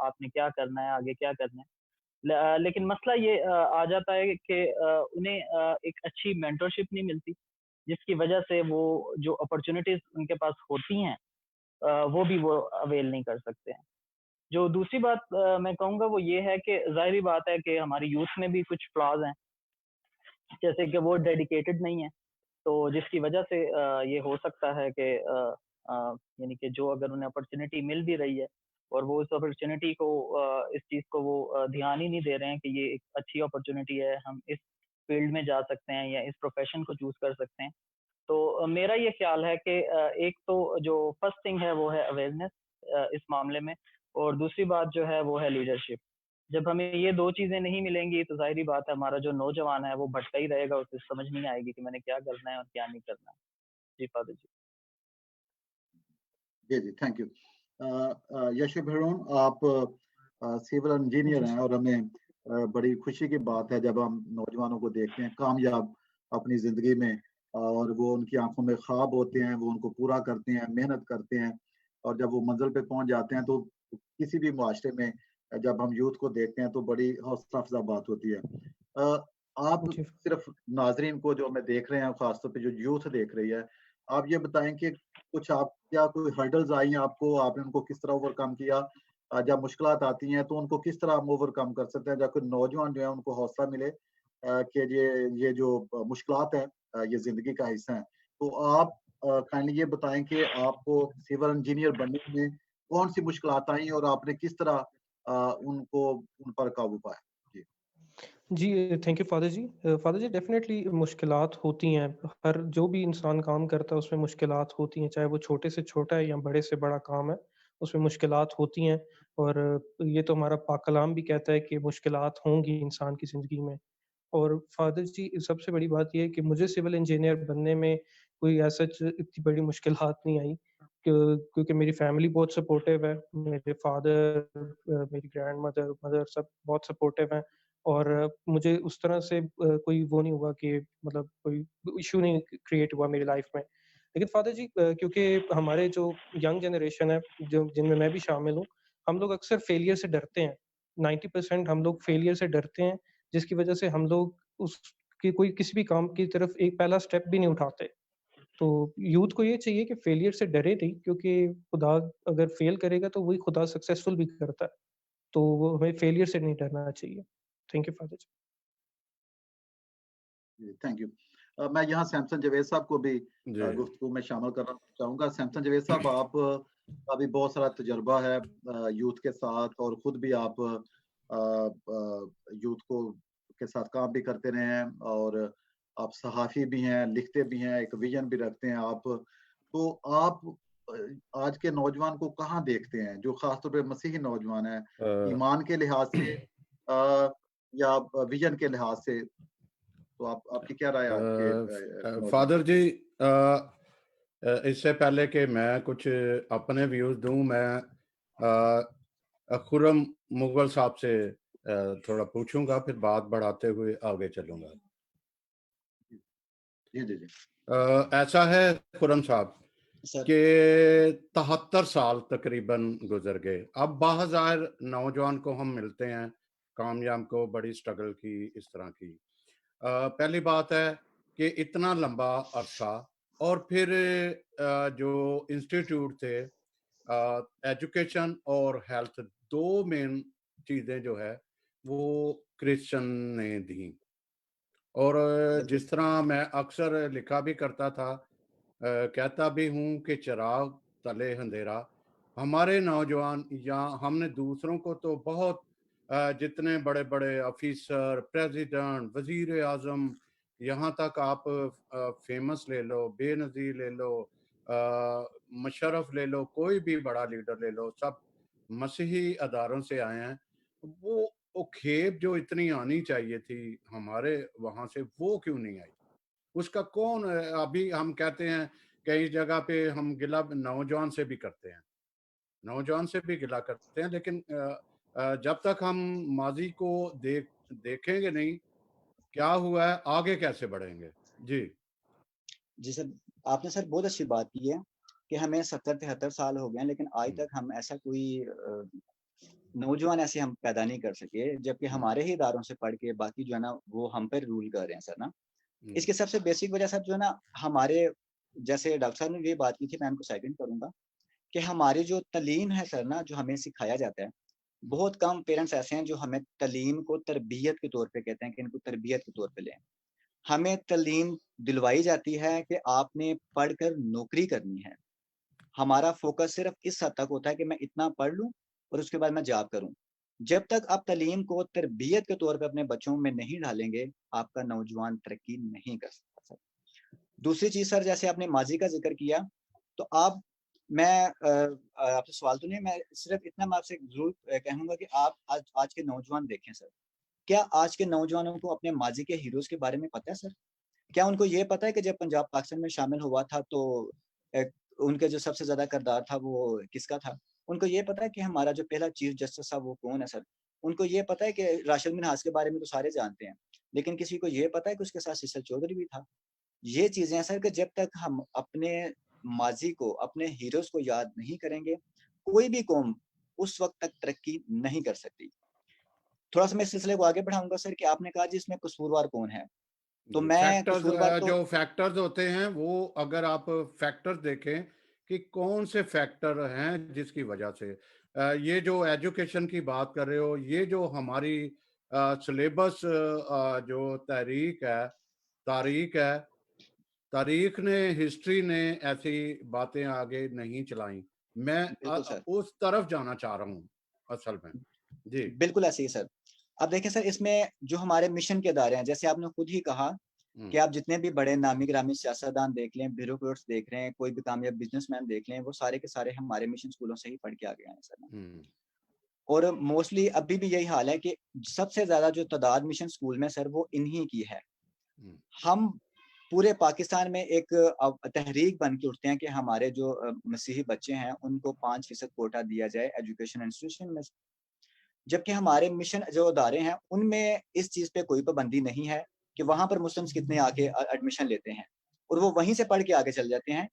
F: आपने क्या करना है, आगे क्या करना है। लेकिन मसला ये आ जाता है कि उन्हें एक अच्छी मेंटरशिप नहीं मिलती, जिसकी वजह से वो जो अपॉर्चुनिटीज उनके पास होती हैं वो भी वो अवेल नहीं कर सकते हैं। जो दूसरी बात मैं कहूँगा वो ये है कि ज़ाहिर-सी बात है कि हमारी यूथ में भी कुछ फ्लॉज़ हैं, जैसे कि वो डेडिकेटेड नहीं है, तो जिसकी वजह से ये हो सकता है कि यानी कि जो अगर उन्हें अपॉर्चुनिटी मिल भी रही है और वो उस अपॉर्चुनिटी को इस चीज़ को वो ध्यान ही नहीं दे रहे हैं कि ये एक अच्छी अपॉर्चुनिटी है, हम इस फील्ड में जा सकते हैं या इस प्रोफेशन को चूज़ कर सकते हैं। तो मेरा ये ख्याल है कि एक तो जो फर्स्ट थिंग है वो है अवेयरनेस इस मामले में, और दूसरी बात जो है वो है लीडरशिप। जब हमें ये 2 चीज़ें नहीं मिलेंगी तो ज़ाहिर-सी बात है हमारा जो नौजवान है वो भटका ही रहेगा, उसे समझ नहीं आएगी कि मैंने क्या करना है और क्या नहीं करना है। जी, फादर जी।
C: जी जी, थैंक यू। यश भरून, आप सिविल इंजीनियर
G: जी
C: हैं और हमें बड़ी खुशी की बात है जब हम नौजवानों को देखते हैं कामयाब अपनी जिंदगी में, और वो उनकी आंखों में ख्वाब होते हैं, वो उनको पूरा करते हैं, मेहनत करते हैं, और जब वो मंजिल पे पहुंच जाते हैं तो किसी भी मुआशरे में जब हम यूथ को देखते हैं तो बड़ी हौसला अफजा बात होती है। आप
G: जी
C: सिर्फ नाजरीन को जो हमें देख रहे हैं, खासतौर पे जो यूथ देख रही है, आप ये बताएं कि कुछ आप क्या कोई हर्डल्स आई हैं आपको, आपने उनको किस तरह ओवरकम किया? जब मुश्किलात आती हैं तो उनको किस तरह हम ओवरकम कर सकते हैं, जब कोई नौजवान जो है उनको हौसला मिले कि ये जो मुश्किलात हैं ये जिंदगी का हिस्सा है। तो आप काइंडली ये बताएं कि आपको सिविल इंजीनियर बनने में कौन सी मुश्किलात आई और आपने किस तरह उनको उन पर काबू पाया? जी
G: जी, thank you father ji. Father ji, definitely मुश्किलात होती हैं। हर जो भी इंसान काम करता है उसमें मुश्किलात होती हैं, चाहे वो छोटे से छोटा है या बड़े से बड़ा काम है, उसमें मुश्किलात होती हैं। और ये तो हमारा पाक कलाम भी कहता है कि मुश्किलात होंगी इंसान की ज़िंदगी में। और फ़ादर जी, सबसे बड़ी बात ये है कि मुझे सिविल इंजीनियर बनने में कोई सच इतनी बड़ी मुश्किलात नहीं आई, क्योंकि मेरी फ़ैमिली बहुत सपोर्टिव है। मेरे फ़ादर, मेरी ग्रैंडमदर, मदर सब बहुत सपोर्टिव हैं। और मुझे उस तरह से कोई वो नहीं हुआ कि मतलब कोई इश्यू नहीं क्रिएट हुआ मेरी लाइफ़ में। लेकिन फादर जी क्योंकि हमारे जो यंग जनरेशन है, जो जिनमें मैं भी शामिल हूँ, हम लोग अक्सर फेलियर से डरते हैं। 90% हम लोग फेलियर से डरते हैं, जिसकी वजह से हम लोग उसकी कोई किसी भी काम की तरफ एक पहला स्टेप भी नहीं उठाते। तो यूथ को ये चाहिए कि फेलियर से डरे नहीं, क्योंकि खुदा अगर फेल करेगा तो वही खुदा सक्सेसफुल भी करता है। तो वो हमें फेलियर से नहीं डरना चाहिए। Thank you father ji.
C: Thank you. मैं यहाँ सैमसन जावेद साहब को भी
B: जी
C: गुफ्तगू में शामिल करना चाहूँगा। सैमसन जावेद साहब, आप का भी बहुत सारा तजुर्बा है यूथ के साथ, और खुद भी आप यूथ को के साथ काम भी करते रहे हैं, और आप सहाफ़ी भी हैं, लिखते भी हैं, एक विजन भी रखते हैं आप। तो आप आज के नौजवान को कहाँ देखते हैं, जो खासतौर पे मसीही नौजवान है, ईमान के लिहाज से या विजन के लिहाज से? तो आपकी क्या राय है आज के नौजवान?
B: फादर जी, इससे पहले कि मैं कुछ अपने व्यूज दूं, मैं खुर्रम मुगल साहब से थोड़ा पूछूंगा, फिर बात बढ़ाते हुए आगे चलूंगा।
C: जी जी जी।
B: ऐसा है खुर्रम साहब
D: सर
B: कि 73 साल तकरीबन गुजर गए। अब बाहज़ाहिर नौजवान को हम मिलते हैं, कामयाब को बड़ी स्ट्रगल की, इस तरह की। पहली बात है कि इतना लंबा अरसा, और फिर जो इंस्टीट्यूट थे, एजुकेशन और हेल्थ, दो मेन चीज़ें जो है वो क्रिश्चियन ने दी। और
D: बिल्कुल
B: जिस तरह मैं अक्सर लिखा भी करता था, कहता भी हूँ कि चिराग तले अंधेरा। हमारे नौजवान, या हमने दूसरों को तो बहुत जितने बड़े बड़े ऑफिसर, प्रेसिडेंट, वजीर आजम, यहाँ तक आप फेमस ले लो, बेनज़ीर ले लो, मुशर्रफ ले लो, कोई भी बड़ा लीडर ले लो, सब मसीही अदारों से आए हैं। वो खेप जो इतनी आनी चाहिए थी हमारे वहाँ से, वो क्यों नहीं आई? उसका कौन अभी हम कहते हैं कई जगह पे हम गिला नौजवान से भी करते हैं, नौजवान से भी गिला करते हैं, लेकिन जब तक हम माजी को देखेंगे नहीं, क्या हुआ है, आगे कैसे बढ़ेंगे? जी
D: जी सर, आपने सर बहुत अच्छी बात की है कि हमें 70-73 साल हो गए हैं, लेकिन आज तक हम ऐसा कोई नौजवान ऐसे हम पैदा नहीं कर सके, जबकि हमारे ही इदारों से पढ़ के बाकी जो है ना वो हम पर रूल कर रहे हैं सर ना। इसकी सबसे बेसिक वजह सर जो है ना, हमारे जैसे डॉक्टर साहब ने ये बात की थी, मैं उनको सेकंड करूंगा कि हमारी जो तालीम है सर ना, जो हमें सिखाया जाता है, बहुत कम पेरेंट्स ऐसे हैं जो हमें तालीम को तरबियत के तौर पे कहते हैं कि इनको तरबियत के तौर पे लें। हमें तालीम दिलवाई जाती है कि आपने पढ़कर नौकरी करनी है। हमारा फोकस सिर्फ इस हद तक होता है कि मैं इतना पढ़ लूं और उसके बाद मैं जॉब करूं। जब तक आप तालीम को तरबियत के तौर पे अपने बच्चों में नहीं डालेंगे, आपका नौजवान तरक्की नहीं कर सकता सर। दूसरी चीज सर, जैसे आपने माजी का जिक्र किया, तो आप मैं आपसे सवाल तो नहीं, मैं सिर्फ इतना मैं आपसे जरूर कहूंगा कि आप आज के नौजवान देखें सर। क्या आज के नौजवानों को अपने माजी के हीरोज के बारे में पता है सर? क्या उनको ये पता है कि जब पंजाब पाकिस्तान में शामिल हुआ था तो उनके जो सबसे ज्यादा किरदार था वो किसका था? उनको ये पता है कि हमारा जो पहला चीफ जस्टिस था वो कौन है सर? उनको ये पता है कि राशिद मिन्हाज के बारे में तो सारे जानते हैं, लेकिन किसी को ये पता है कि उसके साथ सिसल चौधरी भी था। ये चीजें हैं सर कि जब तक हम अपने माजी को, अपने हीरोज को याद नहीं करेंगे, कोई भी कौम उस वक्त तक तरक्की नहीं कर सकती। थोड़ा सा मैं इस सिलसिले को आगे बढ़ाऊंगा सर कि आपने कहा जी इसमें कसूरवार कौन है, तो मैं
B: फैक्टर्स,
D: कसूरवार तो
B: जो फैक्टर्स होते हैं वो, अगर आप फैक्टर्स देखें कि कौन से फैक्टर हैं जिसकी वजह से ये जो एजुकेशन की बात कर रहे हो, ये जो हमारी सिलेबस जो तारीख है, तारीख ने, हिस्ट्री ने ऐसी बातें आगे नहीं चलाई। मैं
D: बिल्कुल सर,
B: उस तरफ जाना चाह रहा हूँ असल में। जी
D: बिल्कुल ऐसे ही सर। अब देखें सर, इसमें जो हमारे मिशन के अदारे हैं, जैसे आपने खुद ही कहा कि आप जितने भी बड़े नामी गिरामी सियासतदान देख लें, ब्यूरोक्रेट्स देख रहे हैं, कोई भी कामयाब बिजनेसमैन देख लें, वो सारे के सारे हमारे मिशन स्कूलों से ही पढ़ के आ गए हैं सर। और मोस्टली अभी भी यही हाल है कि सबसे ज्यादा जो तादाद मिशन स्कूल में सर वो इन्हीं की है। हम पूरे पाकिस्तान में एक तहरीक बन के उठते हैं कि हमारे जो मसीही बच्चे हैं उनको 5% कोटा दिया जाए एजुकेशन इंस्टीट्यूशन में, जबकि हमारे मिशन जो अदारे हैं उनमें इस चीज पे कोई पाबंदी नहीं है कि वहां पर मुस्लिम्स कितने आके एडमिशन लेते हैं, और वो वहीं से पढ़ के आगे चल जाते हैं।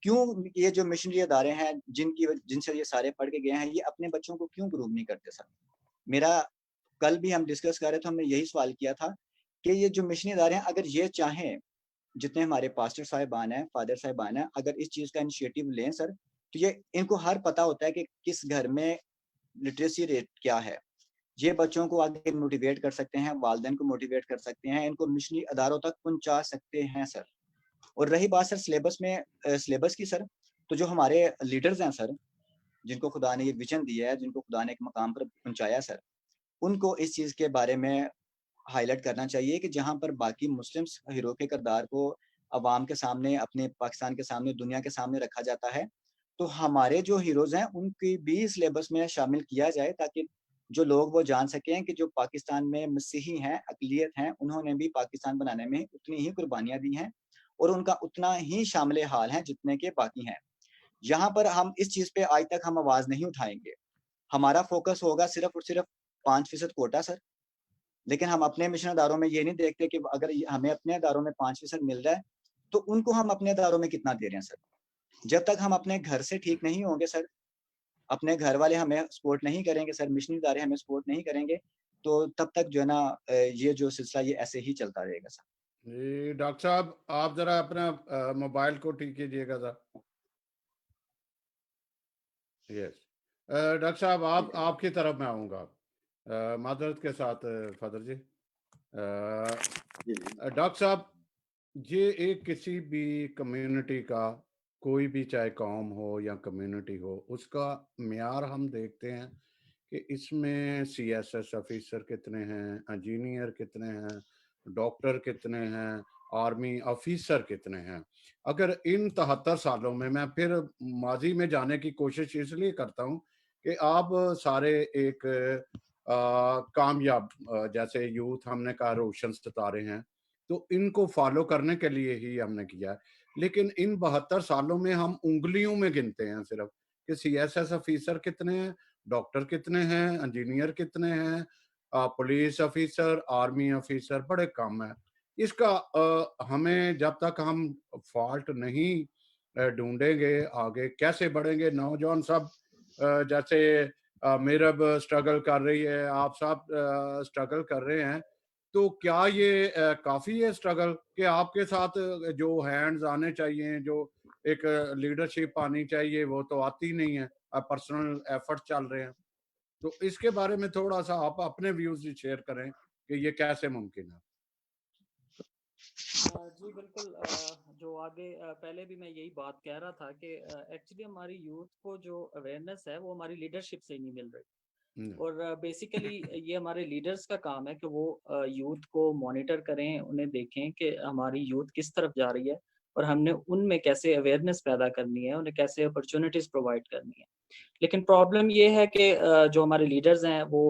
D: کیوں یہ جو مشنری ادارے ہیں جن سے یہ سارے پڑھ کے گئے ہیں یہ اپنے بچوں کو کیوں گروم نہیں کرتے سر؟ میرا کل بھی ہم ڈسکس کر رہے تھے، ہم نے یہی سوال کیا تھا کہ یہ جو مشنری ادارے ہیں اگر یہ چاہیں، جتنے ہمارے پاسٹر صاحبان ہیں، فادر صاحبان ہیں، اگر اس چیز کا انیشیٹو لیں سر، تو یہ ان کو ہر پتہ ہوتا ہے کہ کس گھر میں لٹریسی ریٹ کیا ہے. یہ بچوں کو آگے موٹیویٹ کر سکتے ہیں، والدین کو موٹیویٹ کر سکتے ہیں، ان کو مشنری اداروں تک پہنچا سکتے ہیں سر. اور رہی بات سر سلیبس کی سر، تو جو ہمارے لیڈرز ہیں سر، جن کو خدا نے یہ ویژن دیا ہے، جن کو خدا نے ایک مقام پر پہنچایا سر، ان کو اس چیز کے بارے میں ہائی لائٹ کرنا چاہیے کہ جہاں پر باقی مسلمس ہیرو کے کردار کو عوام کے سامنے، اپنے پاکستان کے سامنے، دنیا کے سامنے رکھا جاتا ہے، تو ہمارے جو ہیروز ہیں ان کی بھی سلیبس میں شامل کیا جائے، تاکہ جو لوگ وہ جان سکیں کہ جو پاکستان میں مسیحی ہیں، اقلیت ہیں، انہوں نے بھی پاکستان بنانے میں اتنی ہی قربانیاں دی ہیں اور ان کا اتنا ہی شامل حال ہیں جتنے کے باقی ہیں. یہاں پر ہم اس چیز پہ آج تک ہم آواز نہیں اٹھائیں گے. ہمارا فوکس ہوگا صرف اور صرف 5% کوٹا سر، لیکن ہم اپنے مشن اداروں میں یہ نہیں دیکھتے کہ اگر ہمیں اپنے اداروں میں 5% مل رہا ہے تو ان کو ہم اپنے اداروں میں کتنا دے رہے ہیں سر. جب تک ہم اپنے گھر سے ٹھیک نہیں ہوں گے سر، اپنے گھر والے ہمیں سپورٹ نہیں کریں گے سر، مشنری ادارے ہمیں سپورٹ نہیں کریں گے، تو تب تک جو ہے نا یہ جو سلسلہ یہ ایسے ہی چلتا رہے گا سر.
B: جی ڈاکٹر صاحب آپ ذرا اپنا موبائل کو ٹھیک کیجیے گا ذرا. یس ڈاکٹر صاحب آپ کی طرف میں آؤں گا معذرت کے ساتھ فادر جی. ڈاکٹر صاحب یہ ایک کسی بھی کمیونٹی کا، کوئی بھی چاہے قوم ہو یا کمیونٹی ہو، اس کا معیار ہم دیکھتے ہیں کہ اس میں سی ایس ایس آفیسر کتنے ہیں، انجینئر کتنے ہیں، ڈاکٹر کتنے ہیں، آرمی آفیسر کتنے ہیں. اگر ان 73 سالوں میں پھر ماضی میں جانے کی کوشش اس لیے کرتا ہوں کہ آپ سارے ایک کامیاب جیسے یوتھ ہم نے کہا روشن ستارے ہیں، تو ان کو فالو کرنے کے لیے ہی ہم نے کیا ہے. لیکن ان 72 سالوں میں ہم انگلیوں میں گنتے ہیں صرف کہ سی ایس ایس آفیسر کتنے ہیں، ڈاکٹر کتنے ہیں، انجینئر کتنے ہیں، پولیس آفیسر، آرمی آفیسر بڑے کم ہیں. اس کا ہمیں جب تک ہم فالٹ نہیں ڈھونڈیں گے آگے کیسے بڑھیں گے. نوجوان سب جیسے میرب سٹرگل کر رہی ہے، آپ سب سٹرگل کر رہے ہیں، تو کیا یہ کافی ہے سٹرگل کہ آپ کے ساتھ جو ہینڈز آنے چاہیے، جو ایک لیڈرشپ آنی چاہیے، وہ تو آتی نہیں ہے، پرسنل ایفرٹ چل رہے ہیں. تو اس کے بارے میں تھوڑا سا آپ اپنے ویوز شیئر کریں کہ یہ کیسے ممکن ہے.
F: جی بالکل، جو آگے پہلے بھی میں یہی بات کہہ رہا تھا کہ ایکچولی ہماری یوتھ کو جو اویئرنیس ہے وہ ہماری لیڈرشپ سے ہی نہیں مل رہی. اور بیسیکلی یہ ہمارے لیڈرز کا کام ہے کہ وہ یوتھ کو مانیٹر کریں، انہیں دیکھیں کہ ہماری یوتھ کس طرف جا رہی ہے اور ہم نے ان میں کیسے اویئرنیس پیدا کرنی ہے، انہیں کیسے اپرچونٹیز پرووائڈ کرنی ہے. لیکن پرابلم یہ ہے کہ جو ہمارے لیڈرز ہیں وہ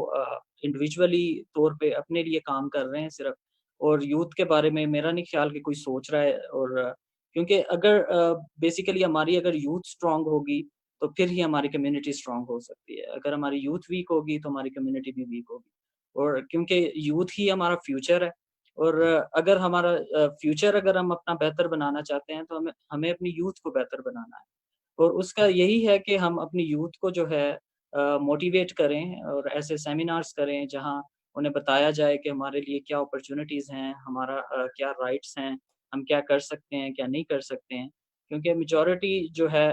F: انڈیویجولی طور پہ اپنے لیے کام کر رہے ہیں صرف، اور یوتھ کے بارے میں میرا نہیں خیال کہ کوئی سوچ رہا ہے. اور کیونکہ اگر بیسیکلی ہماری اگر یوتھ اسٹرانگ ہوگی تو پھر ہی ہماری کمیونٹی اسٹرانگ ہو سکتی ہے. اگر ہماری یوتھ ویک ہوگی تو ہماری کمیونٹی بھی ویک ہوگی. اور کیونکہ یوتھ ہی ہمارا فیوچر ہے، اور اگر ہمارا فیوچر اگر ہم اپنا بہتر بنانا چاہتے ہیں تو ہمیں اپنی یوتھ کو بہتر بنانا ہے. اور اس کا یہی ہے کہ ہم اپنی یوتھ کو جو ہے موٹیویٹ کریں اور ایسے سیمینارز کریں جہاں انہیں بتایا جائے کہ ہمارے لیے کیا اپرچونٹیز ہیں، ہمارا کیا رائٹس ہیں، ہم کیا کر سکتے ہیں، کیا نہیں کر سکتے ہیں. کیونکہ میجورٹی جو ہے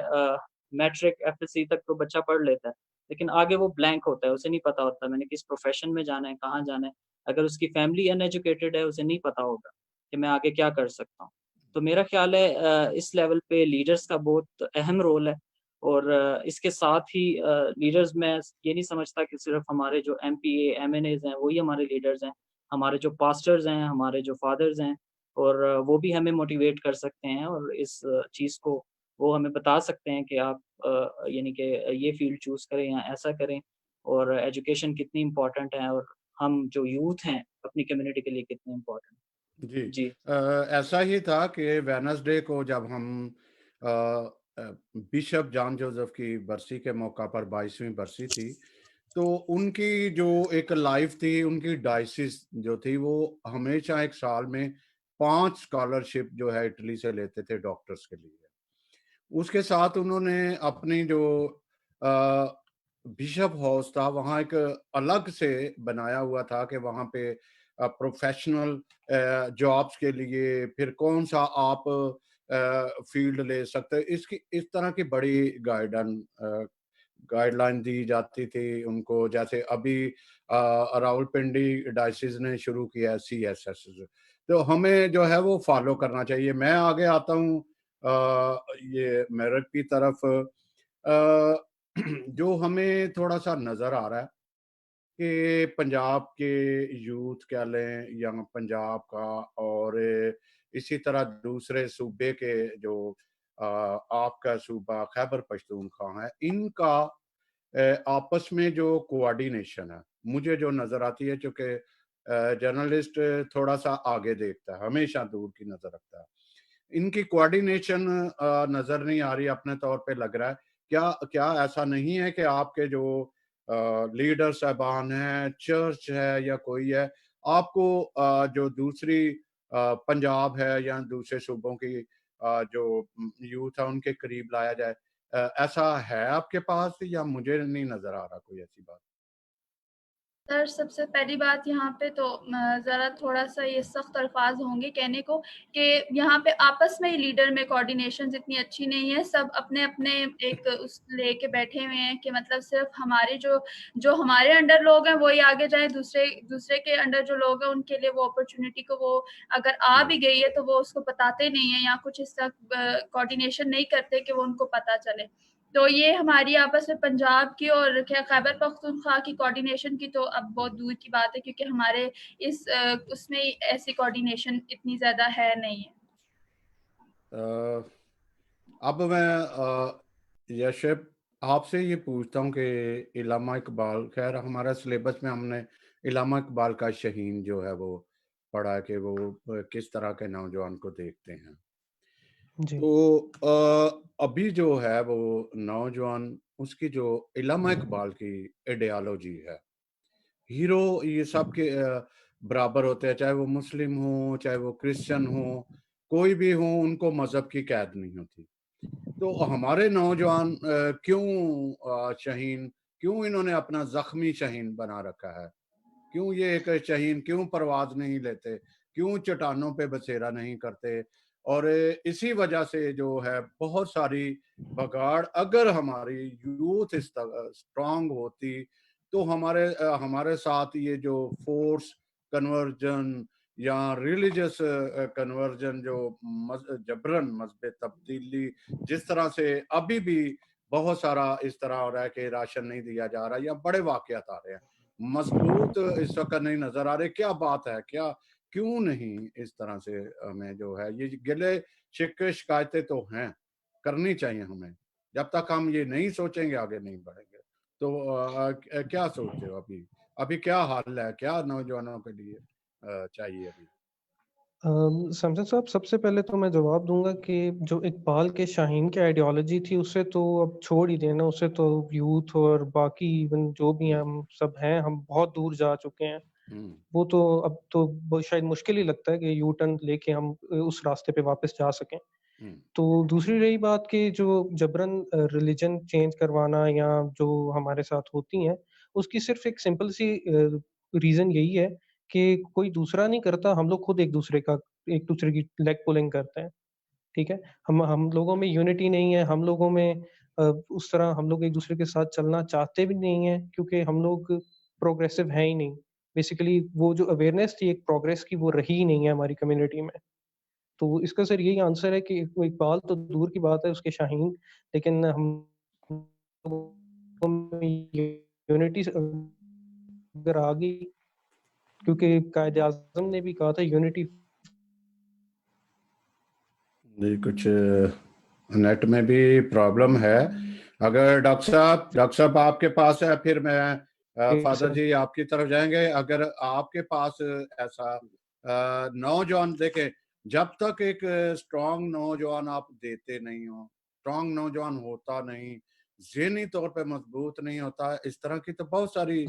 F: میٹرک ایف ایس سی تک تو بچہ پڑھ لیتا ہے، لیکن آگے وہ بلینک ہوتا ہے، اسے نہیں پتا ہوتا میں نے کس پروفیشن میں جانا ہے، کہاں جانا ہے. اگر اس کی فیملی ان ایجوکیٹڈ ہے اسے نہیں پتا ہوگا کہ میں آگے کیا کر سکتا ہوں. تو میرا خیال ہے اس لیول پہ لیڈرز کا بہت اہم رول ہے. اور اس کے ساتھ ہی لیڈرز میں یہ نہیں سمجھتا کہ صرف ہمارے جو M P A M N As ہیں وہی ہمارے لیڈرز ہیں. ہمارے جو پاسٹرز ہیں، ہمارے جو فادرز ہیں، اور وہ بھی ہمیں موٹیویٹ کر سکتے ہیں اور اس چیز کو وہ ہمیں بتا سکتے ہیں کہ آپ یعنی کہ یہ فیلڈ چوز کریں یا ایسا کریں، اور ایجوکیشن کتنی امپورٹنٹ ہے، اور ہم جو یوتھ ہیں اپنی کمیونٹی کے لیے کتنے امپورٹنٹ.
B: جی ایسا ہی تھا کہ وینسڈے کو جب ہم بشپ جان جوزف کی برسی کے موقع پر 22ویں برسی تھی، تو ان کی جو ایک لائف تھی، ان کی ڈائسس جو تھی، وہ ہمیشہ ایک سال میں 5 اسکالرشپ جو ہے اٹلی سے لیتے تھے ڈاکٹرز کے لیے. उसके साथ उन्होंने अपनी जो बिशप हाउस था वहाँ एक अलग से बनाया हुआ था कि वहाँ पे प्रोफेशनल जॉब्स के लिए फिर कौन सा आप फील्ड ले सकते हैं, इसकी इस तरह की बड़ी गाइडलाइन दी जाती थी उनको। जैसे अभी रावलपिंडी डायसिस ने शुरू किया है CSS, तो हमें जो है वो फॉलो करना चाहिए। मैं आगे आता हूँ ये मेरिट की तरफ। जो हमें थोड़ा सा नजर आ रहा है कि पंजाब के यूथ कह लें या पंजाब का, और इसी तरह दूसरे सूबे के जो आपका सूबा खैबर पख्तूनख्वा है, इनका आपस में जो कोऑर्डिनेशन है मुझे जो नजर आती है, क्योंकि जर्नलिस्ट थोड़ा सा आगे देखता है, हमेशा दूर की नजर रखता है, इनकी कोऑर्डिनेशन नजर नहीं आ रही। अपने तौर पे लग रहा है क्या क्या ऐसा नहीं है कि आपके जो लीडर साहबान हैं, चर्च है या कोई है, आपको जो दूसरी पंजाब है या दूसरे सूबों की जो यूथ है उनके करीब लाया जाए, ऐसा है आपके पास या मुझे नहीं नजर आ रहा कोई ऐसी बात?
E: सर, सबसे पहली बात यहाँ पे तो ज़रा थोड़ा-सा ये सख्त अल्फाज होंगे कहने को कि यहाँ पे आपस में ही लीडर में कोऑर्डिनेशन इतनी अच्छी नहीं है। सब अपने-अपने एक उस लेके बैठे हुए हैं कि मतलब सिर्फ हमारे जो हमारे अंडर लोग हैं वो ही आगे जाएँ, दूसरे के अंडर जो लोग हैं उनके लिए वो अपॉर्च्युनिटी को वो अगर आ भी गई है तो वो उसको बताते नहीं हैं या कुछ इस तरह कोऑर्डिनेशन नहीं करते कि वो उनको पता चले। तो ये हमारी आपस में पंजाब की और क्या खैबर पख्तूनख्वा की कोऑर्डिनेशन की तो अब बहुत दूर की बात है, क्योंकि हमारे इस उसमें ऐसी कोऑर्डिनेशन इतनी ज़्यादा है नहीं है।
B: अब मैं यशब आपसे ये पूछता हूँ कि इलामा इकबाल, खैर हमारा सिलेबस में हमने इलामा इकबाल का शहीन जो है वो पढ़ा है कि वो किस तरह के नौजवान को देखते हैं।
G: जी।
B: तो अभी जो है वो नौजवान, उसकी जो इलामा इकबाल की आइडियोलॉजी है, हीरो ये सब के बराबर होते हैं, चाहे वो मुस्लिम हो चाहे वो क्रिश्चियन हो, कोई भी हो, उनको मजहब की कैद नहीं होती। तो हमारे नौजवान क्यों शहीन, क्यों इन्होंने अपना जख्मी शहीन बना रखा है? क्यों ये एक शहीन क्यों परवाज नहीं लेते, क्यों चट्टानों पे बसेरा नहीं करते? और इसी वजह से जो है बहुत सारी बगाड़, अगर हमारी यूथ स्ट्रांग होती तो हमारे साथ ये जो फोर्स कन्वर्जन या रिलीजियस कन्वर्जन जो जबरन मजहब तब्दीली, जिस तरह से अभी भी बहुत सारा इस तरह हो रहा है कि राशन नहीं दिया जा रहा या बड़े वाकयात आ रहे हैं, मजबूत इस वक्त नहीं नजर आ रहे। क्या बात है, क्या क्यों नहीं इस तरह से हमें जो है ये गिले शिकवे शिकायतें तो हैं, करनी चाहिए हमें। जब तक हम ये नहीं सोचेंगे आगे नहीं बढ़ेंगे। तो क्या सोचते हो अभी, अभी क्या हाल है, क्या नौजवानों के लिए चाहिए अभी?
G: समझन साहब, सबसे पहले तो मैं जवाब दूंगा कि जो इकबाल के शाहीन की आइडियोलॉजी थी उसे तो अब छोड़ ही देना। उसे तो यूथ और बाकी इवन जो भी हम सब हैं, हम बहुत दूर जा चुके हैं। वो तो अब तो बहुत शायद मुश्किल ही लगता है कि यू टर्न लेके हम उस रास्ते पे वापस जा सकें। तो दूसरी रही बात कि जो जबरन रिलीजन चेंज करवाना या जो हमारे साथ होती हैं, उसकी सिर्फ एक सिंपल सी रीज़न यही है कि कोई दूसरा नहीं करता, हम लोग खुद एक-दूसरे की लेग पुलिंग करते हैं, ठीक है? हम लोगों में यूनिटी नहीं है, हम लोगों में उस तरह हम लोग एक-दूसरे के साथ चलना चाहते भी नहीं हैं, क्योंकि हम लोग प्रोग्रेसिव हैं ही नहीं। बेसिकली वो जो अवेयरनेस थी एक प्रोग्रेस की, वो रही ही नहीं है हमारी कम्युनिटी में। तो इसका सर यही आंसर है कि वो इकबाल तो दूर की बात है, उसके शाहीन, लेकिन हम लोगों में यूनिटी अगर आ गई, क्योंकि कायदे-आज़म ने भी कहा था यूनिटी।
B: जी, कुछ नेट में भी प्रॉब्लम है। अगर डॉक्टर साहब आपके पास है, फिर मैं फादर जी आपकी तरफ जाएंगे। अगर आपके पास ऐसा नौजवान, देखें, जब तक एक स्ट्रांग नौजवान आप देते नहीं हो, स्ट्रांग नौजवान होता नहीं, ज़हनी तौर पे मजबूत नहीं होता, इस तरह की तो बहुत सारी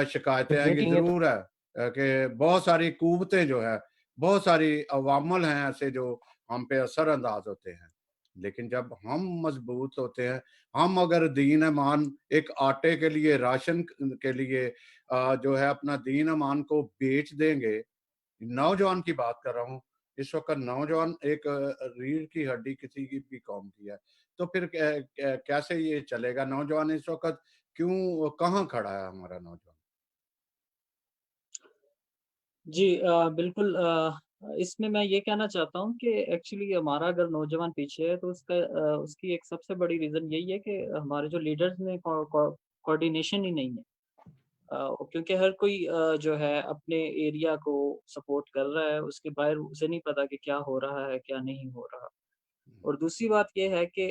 B: शिकायतें आएंगी। जरूर है कि बहुत सारी कुव्वतें जो है, बहुत सारी अवामल हैं ऐसे जो हम पे असर अंदाज होते हैं। لیکن جب ہم مضبوط ہوتے ہیں, ہم اگر دین ایمان ایک آٹے کے لیے, راشن کے لیے جو ہے اپنا دین ایمان کو بیچ دیں گے, نوجوان کی بات کر رہا ہوں, اس وقت نوجوان ایک ریڑھ کی ہڈی کسی کی بھی قوم کی ہے, تو پھر کیسے یہ چلے گا؟ نوجوان اس وقت کیوں, کہاں کھڑا ہے ہمارا نوجوان؟
H: جی بالکل. اس میں یہ کہنا چاہتا ہوں کہ ایکچولی ہمارا اگر نوجوان پیچھے ہے تو اس کی ایک سب سے بڑی ریزن یہی ہے کہ ہمارے جو لیڈرز میں کوآرڈینیشن ہی نہیں ہے. کیونکہ ہر کوئی جو ہے اپنے ایریا کو سپورٹ کر رہا ہے, اس کے باہر اسے نہیں پتا کہ کیا ہو رہا ہے کیا نہیں ہو رہا. اور دوسری بات یہ ہے کہ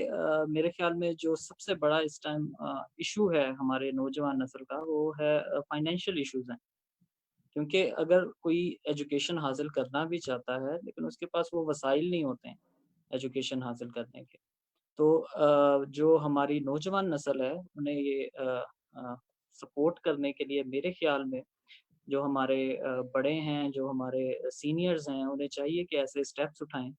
H: میرے خیال میں جو سب سے بڑا اس ٹائم ایشو ہے ہمارے نوجوان نسل کا, وہ ہے فائنینشیل ایشوز ہیں. کیونکہ اگر کوئی ایجوکیشن حاصل کرنا بھی چاہتا ہے لیکن اس کے پاس وہ وسائل نہیں ہوتے ہیں ایجوکیشن حاصل کرنے کے, تو جو ہماری نوجوان نسل ہے انہیں یہ سپورٹ کرنے کے لیے میرے خیال میں جو ہمارے بڑے ہیں, جو ہمارے سینئرز ہیں, انہیں چاہیے کہ ایسے اسٹیپس اٹھائیں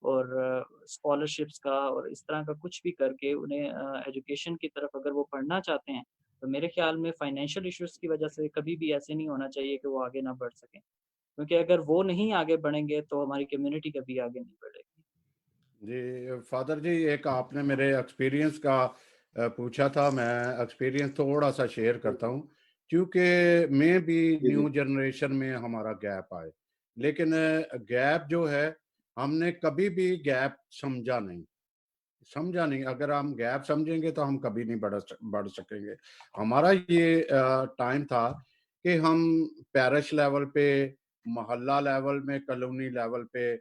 H: اور اسکالرشپس کا اور اس طرح کا کچھ بھی کر کے انہیں ایجوکیشن کی طرف اگر وہ پڑھنا چاہتے ہیں تو میرے خیال میں فائنینشیل ایشوز کی وجہ سے کبھی بھی ایسے نہیں ہونا چاہیے کہ وہ آگے نہ بڑھ سکیں, کیونکہ اگر وہ نہیں آگے بڑھیں گے تو ہماری کمیونٹی کبھی آگے نہیں بڑھے گی.
B: جی فادر جی, ایک آپ نے میرے ایکسپیرینس کا پوچھا تھا, میں ایکسپیرینس تھوڑا سا شیئر کرتا ہوں, کیونکہ میں بھی نیو جنریشن میں ہمارا گیپ آئے, لیکن گیپ جو ہے ہم نے کبھی بھی گیپ سمجھا نہیں. اگر ہم گیپ سمجھیں گے تو ہم کبھی نہیں بڑھ سکیں گے. ہمارا یہ ٹائم تھا کہ ہم پیرش لیول پہ, محلہ لیول میں, کالونی لیول پہ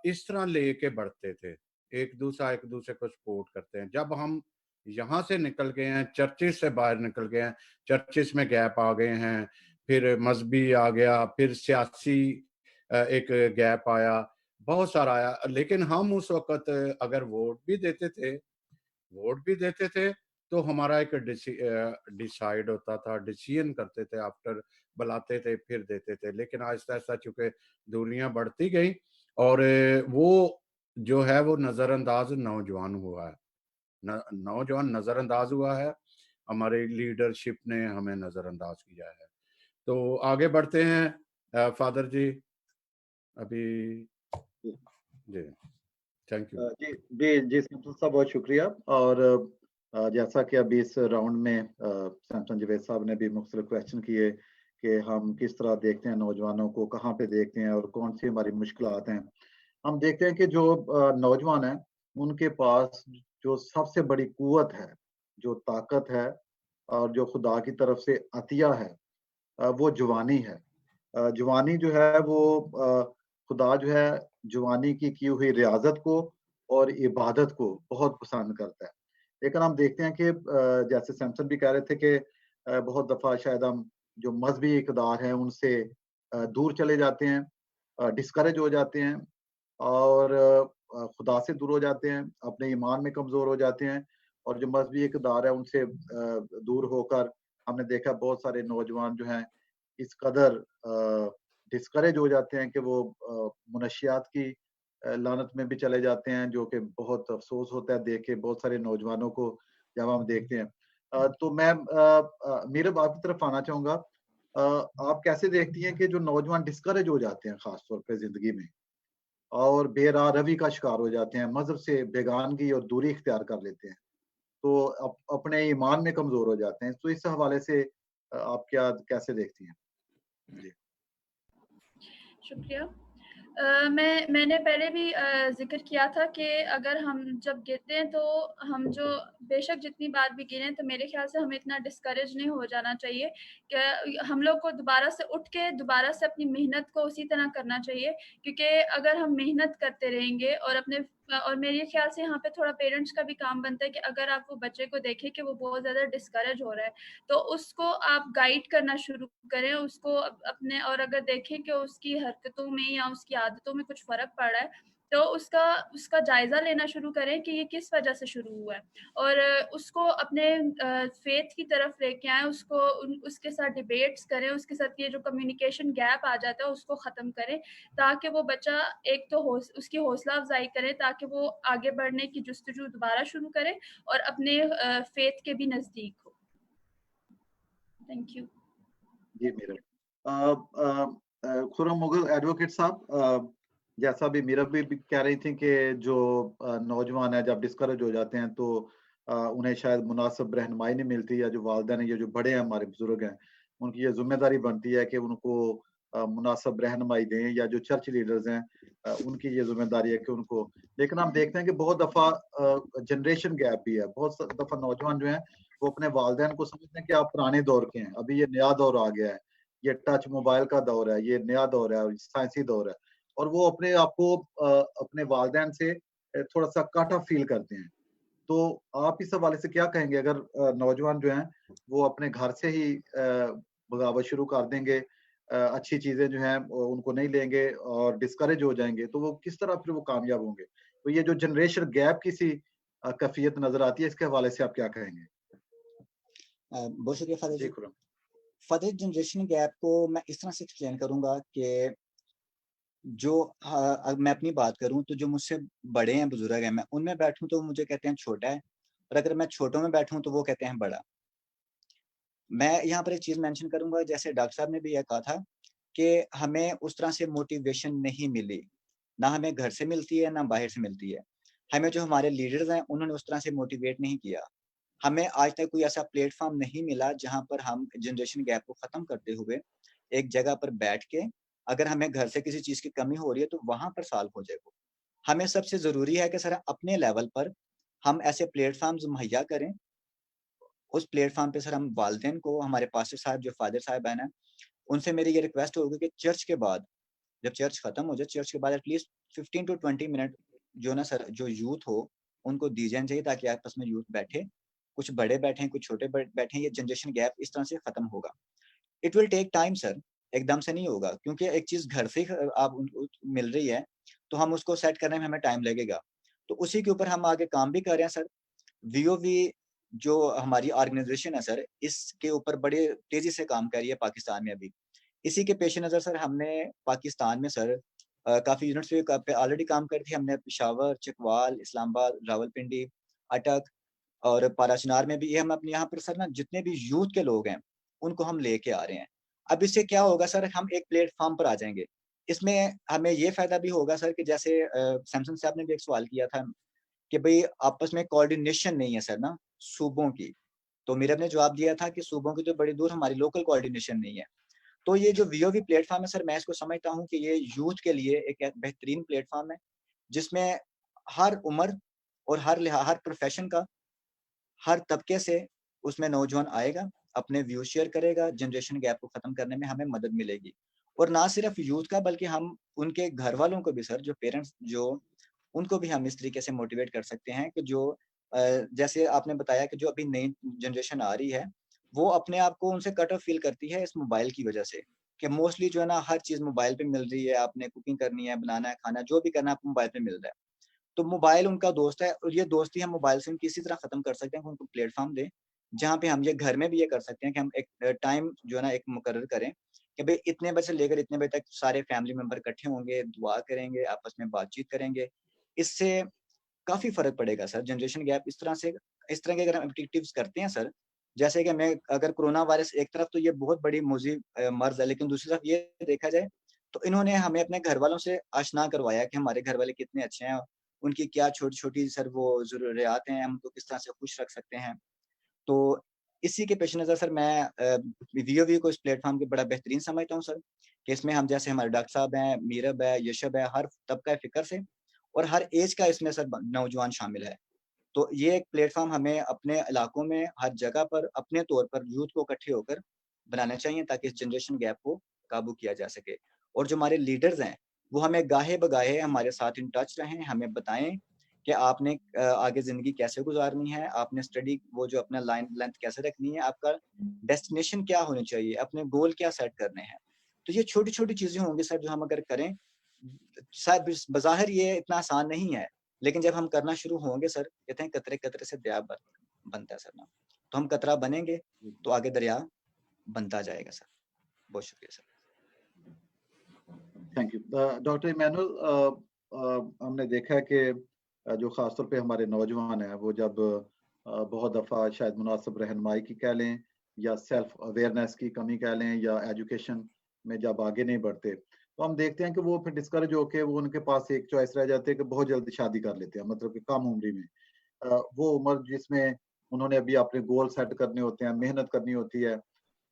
B: اس طرح لے کے بڑھتے تھے, ایک دوسرے کو سپورٹ کرتے ہیں. جب ہم یہاں سے نکل گئے ہیں, چرچز سے باہر نکل گئے ہیں, چرچز میں گیپ آ گئے ہیں, پھر مذہبی آ گیا, پھر سیاسی ایک گیپ آیا, بہت سارا آیا. لیکن ہم اس وقت اگر ووٹ بھی دیتے تھے تو ہمارا ایک ڈیسائیڈ ہوتا تھا, ڈیسیژن کرتے تھے, آفٹر بلاتے تھے پھر دیتے تھے. لیکن آہستہ آہستہ چونکہ دنیا بڑھتی گئی اور وہ جو ہے وہ نظر انداز نوجوان ہوا ہے, نوجوان نظر انداز ہوا ہے, ہماری لیڈرشپ نے ہمیں نظر انداز کیا ہے. تو آگے بڑھتے ہیں فادر جی. ابھی جی تھینک یو.
C: جی سیمسن صاحب بہت شکریہ. اور جیسا کہ ابھی اس راؤنڈ میں سیمسن جاوید صاحب نے بھی مختلف کویشچن کیے کہ ہم کس طرح دیکھتے ہیں نوجوانوں کو, کہاں پہ دیکھتے ہیں اور کون سی ہماری مشکلات ہیں. ہم دیکھتے ہیں کہ جو نوجوان ہیں ان کے پاس جو سب سے بڑی قوت ہے, جو طاقت ہے اور جو خدا کی طرف سے عطیہ ہے, وہ جوانی ہے. جوانی جو ہے وہ خدا جو ہے جوانی کی ہوئی ریاضت کو اور عبادت کو بہت پسند کرتا ہے. لیکن ہم دیکھتے ہیں کہ جیسے سیمسن بھی کہہ رہے تھے کہ بہت دفعہ شاید ہم جو مذہبی اقدار ہیں ان سے دور چلے جاتے ہیں, ڈسکریج ہو جاتے ہیں اور خدا سے دور ہو جاتے ہیں, اپنے ایمان میں کمزور ہو جاتے ہیں, اور جو مذہبی اقدار ہے ان سے دور ہو کر ہم نے دیکھا بہت سارے نوجوان جو ہیں اس قدر ڈسکریج ہو جاتے ہیں کہ وہ منشیات کی لعنت میں بھی چلے جاتے ہیں, جو کہ بہت افسوس ہوتا ہے دیکھ کے بہت سارے نوجوانوں کو جب ہم دیکھتے ہیں. تو میں میرے آپ کی طرف آنا چاہوں گا, آپ کیسے دیکھتی ہیں کہ جو نوجوان ڈسکریج ہو جاتے ہیں خاص طور پہ زندگی میں اور بے راہ روی کا شکار ہو جاتے ہیں, مذہب سے بیگانگی اور دوری اختیار کر لیتے ہیں, تو اپنے ایمان میں کمزور ہو جاتے ہیں, تو اس حوالے سے آپ کیسے دیکھتی ہیں؟ جی
E: شکریہ. میں نے پہلے بھی ذکر کیا تھا کہ اگر ہم جب گرتے ہیں تو ہم جو بے شک جتنی بار بھی گریں تو میرے خیال سے ہمیں اتنا ڈسکریج نہیں ہو جانا چاہیے کہ ہم لوگ کو دوبارہ سے اٹھ کے دوبارہ سے اپنی محنت کو اسی طرح کرنا چاہیے. کیونکہ اگر ہم محنت کرتے رہیں گے اور میرے خیال سے یہاں پہ تھوڑا پیرنٹس کا بھی کام بنتا ہے کہ اگر آپ وہ بچے کو دیکھیں کہ وہ بہت زیادہ ڈسکریج ہو رہا ہے تو اس کو آپ گائیڈ کرنا شروع کریں, اس کو اپنے, اور اگر دیکھیں کہ اس کی حرکتوں میں یا اس کی عادتوں میں کچھ فرق پڑ رہا ہے تو उसका जायज़ा लेना शुरू करें कि ये किस वजह से शुरू हुआ है, और उसको अपने फेथ की तरफ लेके आएँ, उसके साथ डिबेट्स करें, उसके साथ ये जो कम्युनिकेशन गैप आ जाता है उसको ख़त्म करें, ताकि वो बच्चा एक तो उसकी हौसला अफजाई करें ताकि वो आगे बढ़ने की जुस्तजू दोबारा शुरू करे और अपने फेथ के भी नज़दीक हो। Thank you.
C: जी मेरा खुर्रम मुगल एडवोकेट साहब, जैसा भी मीरा भी कह रही थी कि जो नौजवान है जब डिस्करेज हो जाते हैं तो उन्हें शायद मुनासिब रहनुमाई नहीं मिलती, या जो वालिदैन है, ये जो बड़े हैं हमारे बुजुर्ग हैं, उनकी ये जिम्मेदारी बनती है कि उनको मुनासिब रहनुमाई दें, या जो चर्च लीडर्स हैं उनकी ये जिम्मेदारी है कि उनको, लेकिन हम देखते हैं कि बहुत दफ़ा जनरेशन गैप भी है। बहुत दफ़ा नौजवान जो हैं वो अपने वालिदैन को समझते हैं कि आप पुराने दौर के हैं, अभी ये नया दौर आ गया है, ये टच मोबाइल का दौर है, ये नया दौर है, साइंसी दौर है, और वो अपने आप को अपने वालिदैन से थोड़ा सा कट ऑफ फील करते हैं। तो आप इस हवाले से क्या कहेंगे, अगर नौजवान जो हैं वो अपने घर से ही बगावत शुरू कर देंगे, अच्छी चीजें जो हैं उनको नहीं लेंगे और डिस्करेज हो जाएंगे, तो वो किस तरह फिर वो कामयाब होंगे? तो ये जो जनरेशन गैप की सी कैफियत नजर आती है, इसके हवाले से आप क्या कहेंगे?
D: बहुत शुक्रिया फादर
C: जी
D: जी।
C: खुर्रम।
D: फादर, जनरेशन गैप को मैं इस तरह से एक्सप्लेन करूंगा कि जो अब मैं अपनी बात करूं तो जो मुझसे बड़े हैं, बुजुर्ग हैं, मैं उनमें बैठूं तो मुझे कहते हैं छोटा है, और अगर मैं छोटों में बैठूं तो वो कहते हैं बड़ा। मैं यहाँ पर एक चीज मेंशन करूंगा, जैसे डॉक्टर साहब ने भी यह कहा था कि हमें उस तरह से मोटिवेशन नहीं मिली, ना हमें घर से मिलती है ना बाहर से मिलती है। हमें जो हमारे लीडर्स हैं उन्होंने उस तरह से मोटिवेट नहीं किया। हमें आज तक कोई ऐसा प्लेटफॉर्म नहीं मिला जहां पर हम जनरेशन गैप को खत्म करते हुए एक जगह पर बैठ के, अगर हमें घर से किसी चीज की कमी हो रही है तो वहां पर सॉल्व हो जाए वो। हमें सबसे जरूरी है कि सर अपने लेवल पर हम ऐसे प्लेटफॉर्म्स मुहैया करें। उस प्लेटफॉर्म पे सर हम वालिदैन को, हमारे पास्टर साहब जो फादर साहब हैं, उनसे मेरी ये रिक्वेस्ट होगी कि चर्च के बाद, जब चर्च खत्म हो जाए, चर्च के बाद एटलीस्ट 15 टू 20 मिनट जो ना सर जो यूथ हो उनको दी जानी चाहिए, ताकि आपस में यूथ बैठे, कुछ बड़े बैठे कुछ छोटे बैठे, ये जनरेशन गैप इस तरह से खत्म होगा। It will take time sir, एकदम से नहीं होगा, क्योंकि एक चीज घर से आप मिल रही है तो हम उसको सेट करने में हमें टाइम लगेगा। तो उसी के ऊपर हम आगे काम भी कर रहे हैं सर। वीओवी जो हमारी ऑर्गेनाइजेशन है सर, इसके ऊपर बड़े तेजी से काम कर रही है पाकिस्तान में अभी। इसी के पेश नज़र सर हमने पाकिस्तान में सर काफ़ी यूनिट्स पे ऑलरेडी काम कर दी। हमने पेशावर, चकवाल, इस्लामाबाद, रावलपिंडी, अटक और पाराचनार में भी, ये हम अपने यहाँ पर सर ना जितने भी यूथ के लोग हैं उनको हम लेके आ रहे हैं। अब इससे क्या होगा सर, हम एक प्लेटफॉर्म पर आ जाएंगे। इसमें हमें ये फायदा भी होगा सर कि जैसे सैमसन साहब ने भी एक सवाल किया था कि भाई आपस में कोऑर्डिनेशन नहीं है सर ना सूबों की। तो मीरब ने जवाब दिया था कि सूबों की तो बड़ी दूर, हमारी लोकल कोऑर्डिनेशन नहीं है। तो ये जो वीओवी प्लेटफॉर्म है सर, मैं इसको समझता हूँ कि ये यूथ के लिए एक बेहतरीन प्लेटफॉर्म है, जिसमें हर उम्र और हर प्रोफेशन का, हर तबके से उसमें नौजवान आएगा, अपने व्यू शेयर करेगा, जनरेशन गैप को खत्म करने में हमें मदद मिलेगी। और ना सिर्फ यूथ का बल्कि हम उनके घर वालों को भी सर, जो पेरेंट्स जो, उनको भी हम इस तरीके से मोटिवेट कर सकते हैं कि जो जैसे आपने बताया कि जो अभी नई जनरेशन आ रही है वो अपने आप को उनसे कट ऑफ फील करती है इस मोबाइल की वजह से, कि मोस्टली जो है ना हर चीज मोबाइल पे मिल रही है, आपने कुकिंग करनी है, बनाना है खाना, जो भी करना है आपको मोबाइल पे मिल रहा है। तो मोबाइल उनका दोस्त है, और ये दोस्ती हम मोबाइल से उनकी इसी तरह खत्म कर सकते हैं कि उनको प्लेटफॉर्म दें जहाँ पे हम ये घर में भी ये कर सकते हैं कि हम एक टाइम जो है ना एक मुकर्रर करें कि भाई इतने बजे से लेकर इतने बजे तक सारे फैमिली मेंबर इकट्ठे होंगे, दुआ करेंगे, आपस में बातचीत करेंगे। इससे काफी फर्क पड़ेगा सर। जनरेशन गैप इस तरह के अगर हम एक्टिविटीज करते हैं सर, जैसे कि मैं अगर कोरोना वायरस एक तरफ तो ये बहुत बड़ी मोजी मर्ज है, लेकिन दूसरी तरफ ये देखा जाए तो इन्होंने हमें अपने घर वालों से आशना करवाया कि हमारे घर वाले कितने अच्छे हैं, उनकी क्या छोटी छोटी सर वो जरूरियात हैं, हम उनको किस तरह से खुश रख सकते हैं। तो इसी के पेश नज़र सर मैं वीओवी को इस प्लेटफॉर्म के बड़ा बेहतरीन समझता हूँ सर, कि इसमें हम जैसे हमारे डॉक्टर साहब हैं, मीरब है, यशब है, हर तबका फिक्र से और हर एज का इसमें सर नौजवान शामिल है। तो ये एक प्लेटफॉर्म हमें अपने इलाकों में हर जगह पर अपने तौर पर यूथ को इकट्ठे होकर बनाने चाहिए, ताकि इस जनरेशन गैप को काबू किया जा सके। और जो हमारे लीडर्स हैं वो हमें गाहे बगाहे हमारे साथ इन टच रहें, हमें बताएं कि आपने आगे ज़िंदगी कैसे गुजारनी है, आपने स्टडी वो जो अपना लाइन लेंथ कैसे रखनी है, आपका डेस्टिनेशन क्या होनी चाहिए, अपने गोल क्या सेट करने हैं। तो ये छोटी छोटी चीज़ें होंगी सर जो हम अगर करें शायद बज़ाहिर ये इतना आसान नहीं है, लेकिन जब हम करना शुरू होंगे सर, कहते हैं कतरे कतरे से दरिया बनता है सर ना, तो हम कतरा बनेंगे तो आगे दरिया बनता जाएगा सर। बहुत शुक्रिया sir.
C: Thank you doctor Emmanuel. हमने देखा है कि जो ख़ासतौर पे हमारे नौजवान हैं वो जब बहुत दफ़ा शायद मुनासिब रहनुमाई की कह लें या सेल्फ अवेयरनेस की कमी कह लें या एजुकेशन में जब आगे नहीं बढ़ते, तो हम देखते हैं कि वो फिर डिस्करेज होके वो उनके पास एक चॉइस रह जाती है कि बहुत जल्दी शादी कर लेते हैं, मतलब कि कम उम्र में। वो उम्र जिसमें उन्होंने अभी अपने गोल सेट करने होते हैं, मेहनत करनी होती है,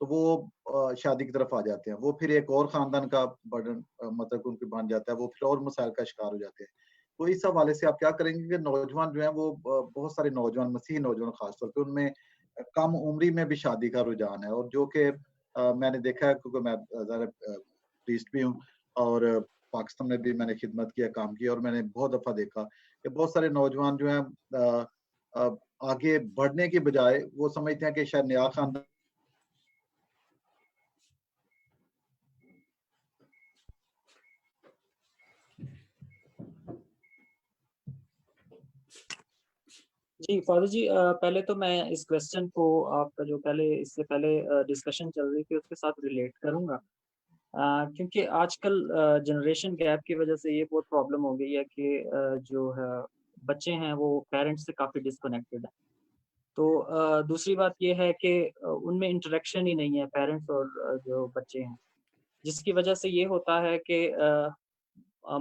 C: तो वो शादी की तरफ आ जाते हैं। वो फिर एक और खानदान का बर्डन मतलब कि उनके बन जाता है, वो फिर और मसाइल का शिकार हो जाते हैं। तो इस हवाले से आप क्या करेंगे कि नौजवान जो हैं वो बहुत सारे नौजवान, मसीही नौजवान खासतौर पे, उनमें कम उम्री में भी शादी का रुझान है, और जो कि मैंने देखा है क्योंकि मैं ज़रा प्रीस्ट भी हूँ और पाकिस्तान में भी मैंने खिदमत किया, काम किया, और मैंने बहुत दफ़ा देखा कि बहुत सारे नौजवान जो हैं आगे बढ़ने की बजाय वो समझते हैं कि शायद नया खानदान
H: जी फादर जी, पहले तो मैं इस क्वेश्चन को आपका जो पहले इससे पहले डिस्कशन चल रही थी उसके साथ रिलेट करूंगा, क्योंकि आजकल जनरेशन गैप की वजह से ये बहुत प्रॉब्लम हो गई है कि जो है बच्चे हैं वो पेरेंट्स से काफ़ी डिस्कनेक्टेड हैं। तो दूसरी बात ये है कि उनमें इंटरेक्शन ही नहीं है पेरेंट्स और जो बच्चे हैं, जिसकी वजह से ये होता है कि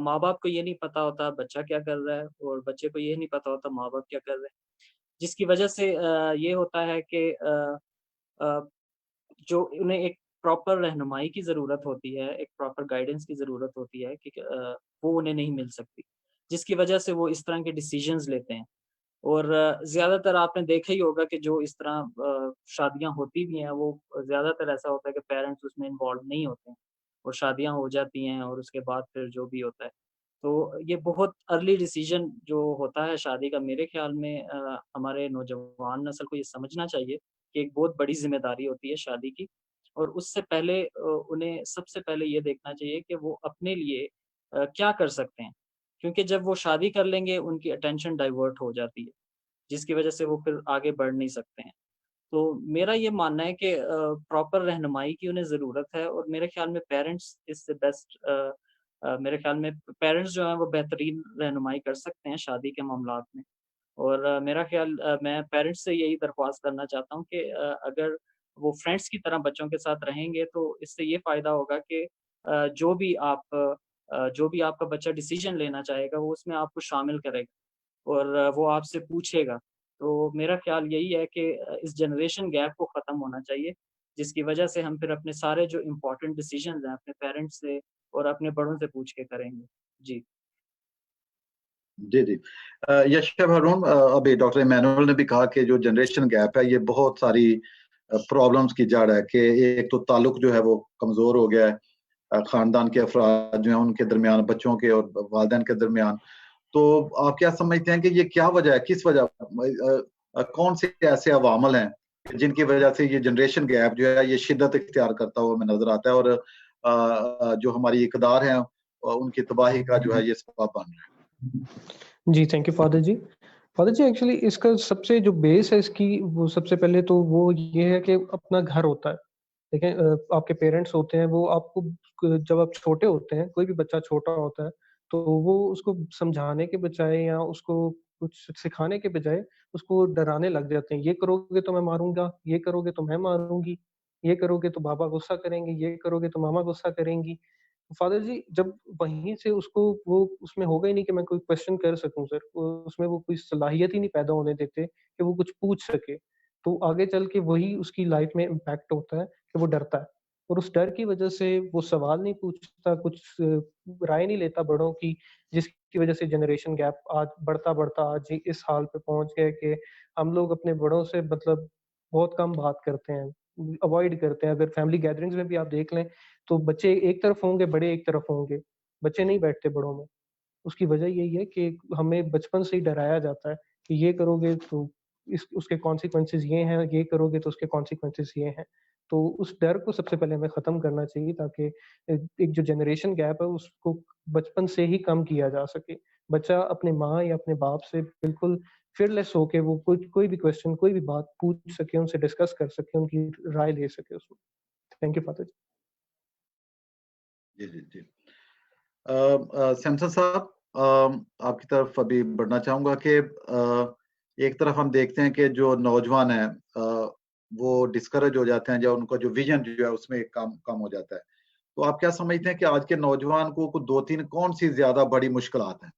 H: माँ बाप को ये नहीं पता होता बच्चा क्या कर रहा है और बच्चे को ये नहीं पता होता माँ बाप क्या कर रहे हैं, जिसकी वजह से ये होता है कि अ, जो उन्हें एक प्रॉपर रहनुमाई की ज़रूरत होती है, एक प्रॉपर गाइडेंस की ज़रूरत होती है कि वो उन्हें नहीं मिल सकती, जिसकी वजह से वो इस तरह के डिसीजंस लेते हैं। और ज़्यादातर आपने देखा ही होगा कि जो इस तरह शादियाँ होती भी हैं, वो ज़्यादातर ऐसा होता है कि पेरेंट्स उसमें इन्वॉल्व नहीं होते हैं और शादियाँ हो जाती हैं और उसके बाद फिर जो भी होता है। तो ये बहुत अर्ली डिसीजन जो होता है शादी का, मेरे ख़्याल में हमारे नौजवान नस्ल को ये समझना चाहिए कि एक बहुत बड़ी ज़िम्मेदारी होती है शादी की, और उससे पहले उन्हें सबसे पहले ये देखना चाहिए कि वो अपने लिए क्या कर सकते हैं। क्योंकि जब वो शादी कर लेंगे, उनकी अटेंशन डाइवर्ट हो जाती है, जिसकी वजह से वो फिर आगे बढ़ नहीं सकते हैं। तो मेरा ये मानना है कि प्रॉपर रहनुमाई की उन्हें ज़रूरत है, और मेरे ख़्याल में पेरेंट्स इससे बेस्ट मेरे ख़्याल में पेरेंट्स जो हैं वो बेहतरीन रहनुमाई कर सकते हैं शादी के मामलात में। और मेरा ख़्याल मैं पेरेंट्स से यही दरख्वास्त करना चाहता हूँ कि अगर वो फ्रेंड्स की तरह बच्चों के साथ रहेंगे तो इससे ये फ़ायदा होगा कि जो भी आपका बच्चा डिसीज़न लेना चाहेगा वो उसमें आपको शामिल करेगा और वो आपसे पूछेगा। तो मेरा ख़्याल यही है कि इस जनरेशन गैप को ख़त्म होना चाहिए, जिसकी वजह से हम फिर अपने सारे जो इम्पोर्टेंट डिसीज़न्स हैं अपने पेरेंट्स से और अपने बड़ों से पूछ के करेंगे। जी।
C: जी, जी। यशब हारून, अभी डॉक्टर इमैनुअल ने भी कहा कि जो जनरेशन गैप है ये बहुत सारी प्रॉब्लम्स की जड़ है कि एक तो ताल्लुक जो है वो कमज़ोर हो गया है ख़ानदान के अफ़राद जो हैं उनके दरमियान, बच्चों के और वालिदैन के दरमियान। तो आप क्या समझते हैं कि ये क्या वजह है? किस वजह कौन से ऐसे अवामल हैं जिनकी वजह से ये जनरेशन गैप जो है ये शिद्दत इख्तियार करता हुआ हमें नज़र आता है और जो हमारी इक़दार हैं उनकी तबाही का जो है ये सबब बन रहा है?
G: जी, thank you father ji. Father ji, actually इसका सबसे जो बेस है इसकी, वो सबसे पहले तो वो ये है कि अपना घर होता है। देखें, आपके पेरेंट्स होते हैं, वो आपको जब आप छोटे होते हैं, कोई भी बच्चा छोटा होता है, तो वो उसको समझाने के बजाय या उसको कुछ सिखाने के बजाय उसको डराने लग जाते हैं। ये करोगे तो मैं मारूँगा, ये करोगे तो मैं मारूँगी, ये करोगे तो पापा गुस्सा करेंगे, ये करोगे तो मामा गुस्सा करेंगी। फादर जी, जब वहीं से उसको वो उसमें होगा ही नहीं कि मैं कोई क्वेश्चन कर सकूँ सर, उसमें वो कोई सलाहियत ही नहीं पैदा होने देते कि वो कुछ पूछ सके। तो आगे चल के वही उसकी लाइफ में इम्पैक्ट होता है कि वो डरता है, और उस डर की वजह से वो सवाल नहीं पूछता, कुछ राय नहीं लेता बड़ों की, जिसकी वजह से जनरेशन गैप आज बढ़ता-बढ़ता आज ही इस हाल पे पहुँच गया है कि हम लोग अपने बड़ों से मतलब बहुत कम बात करते हैं, अवॉइड करते हैं। अगर फैमिली गैदरिंग्स में भी आप देख लें, तो बच्चे एक तरफ होंगे, बड़े एक तरफ होंगे, बच्चे नहीं बैठते बड़ों में। उसकी वजह यही है कि हमें बचपन से ही डराया जाता है कि ये करोगे तो इस उसके कॉन्सिक्वेंसेज़ ये हैं, ये करोगे तो उसके कॉन्सिक्वेंसेज़ ये हैं। تو اس ڈر کو سب سے پہلے ہمیں ختم کرنا چاہیے تاکہ ایک جو جنریشن گیپ ہے اس کو بچپن سے ہی کم کیا جا سکے. بچہ اپنے ماں یا اپنے باپ سے بالکل فیئر لیس ہو کے وہ کوئی بھی کویشچن کوئی بھی بات پوچھ سکے, ان سے ڈسکس کر سکے, ان کی رائے لے سکے اس میں. Thank you father ji.
C: جی جی جی سیمسن صاحب آپ کی طرف ابھی بڑھنا چاہوں گا کہ ایک طرف ہم دیکھتے ہیں کہ جو نوجوان ہیں وہ ڈسکریج ہو جاتے ہیں, یا ان کا جو ویژن جو ہے اس میں کم ہو جاتا ہے. تو آپ کیا سمجھتے ہیں کہ آج کے نوجوان کو 2-3 کون سی زیادہ بڑی مشکلات ہیں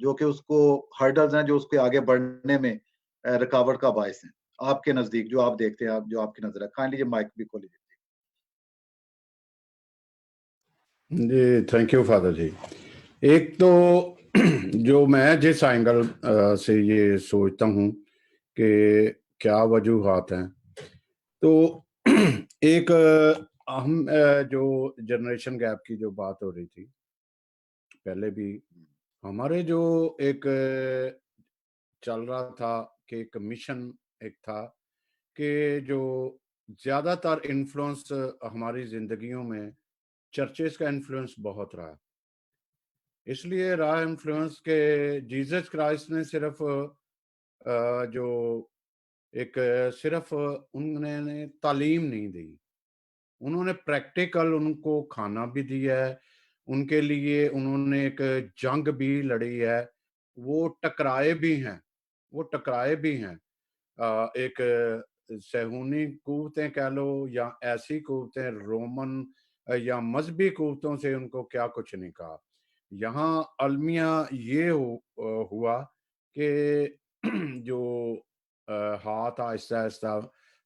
C: جو کہ اس کو ہرڈلز ہیں جو اس کے آگے بڑھنے میں رکاوٹ کا باعث ہیں آپ کے نزدیک, جو آپ دیکھتے ہیں, جو آپ کی نظر ہے؟ کائنڈلی یہ مائک بھی کھول لیجیے.
B: جی تھینک یو فادر جی. ایک تو جو میں جس اینگل سے یہ سوچتا ہوں کہ کیا وجوہات ہیں, تو ایک ہم جو جنریشن گیپ کی جو بات ہو رہی تھی پہلے بھی, ہمارے جو ایک چل رہا تھا کہ ایک مشن ایک تھا کہ جو زیادہ تر انفلوئنس ہماری زندگیوں میں چرچز کا انفلوئنس بہت رہا. اس لیے رہا انفلوئنس کہ جیزس کرائسٹ نے صرف جو ایک صرف انہوں نے تعلیم نہیں دی, انہوں نے پریکٹیکل ان کو کھانا بھی دیا ہے, ان کے لیے انہوں نے ایک جنگ بھی لڑی ہے, وہ ٹکرائے بھی ہیں. ایک صہیونی قوتیں کہہ لو یا ایسی قوتیں رومن یا مذہبی قوتوں سے ان کو کیا کچھ نہیں کہا. یہاں المیہ یہ ہوا کہ جو ہاتھ آہستہ آہستہ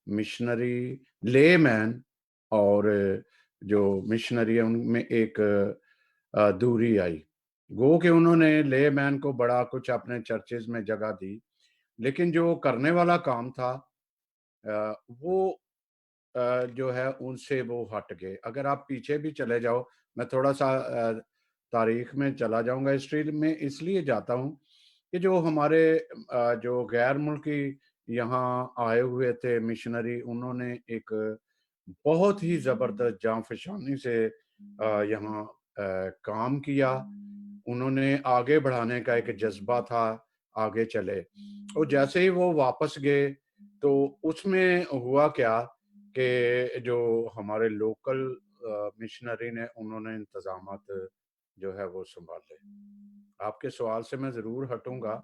B: مشنری لے مین اور جو مشنری ہے ان میں ایک دوری آئی. گو کہ انہوں نے لے مین کو بڑا کچھ اپنے چرچز میں جگہ دی, لیکن جو کرنے والا کام تھا وہ جو ہے ان سے وہ ہٹ گئے. اگر آپ پیچھے بھی چلے جاؤ, میں تھوڑا سا تاریخ میں چلا جاؤں گا, ہسٹری میں اس لیے جاتا ہوں کہ جو ہمارے جو غیر ملکی یہاں آئے ہوئے تھے مشنری, انہوں نے ایک بہت ہی زبردست جانفشانی سے یہاں کام کیا. انہوں نے آگے بڑھانے کا ایک جذبہ تھا, آگے چلے. اور جیسے ہی وہ واپس گئے تو اس میں ہوا کیا کہ جو ہمارے لوکل مشنری نے انہوں نے انتظامات جو ہے وہ سنبھال لے. آپ کے سوال سے میں ضرور ہٹوں گا,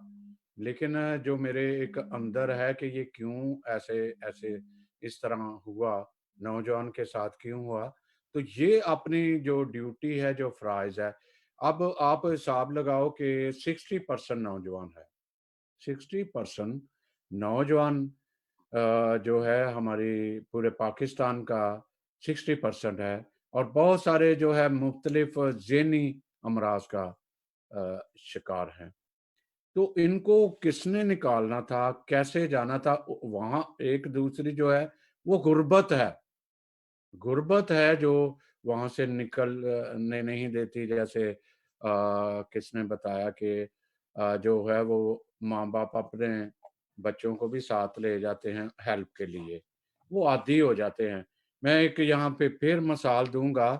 B: لیکن جو میرے ایک اندر ہے کہ یہ کیوں ایسے اس طرح ہوا, نوجوان کے ساتھ کیوں ہوا, تو یہ اپنی جو ڈیوٹی ہے, جو فرائض ہے. اب آپ حساب لگاؤ کہ 60% نوجوان ہے, 60% نوجوان جو ہے ہماری پورے پاکستان کا 60% ہے, اور بہت سارے جو ہے مختلف ذہنی امراض کا شکار ہیں. تو ان کو کس نے نکالنا تھا, کیسے جانا تھا وہاں؟ ایک دوسری جو ہے وہ غربت ہے جو وہاں سے نکلنے نہیں دیتی. جیسے کس نے بتایا کہ جو ہے وہ ماں باپ اپنے بچوں کو بھی ساتھ لے جاتے ہیں ہیلپ کے لیے, وہ عادی ہو جاتے ہیں. میں ایک یہاں پہ پھر مثال دوں گا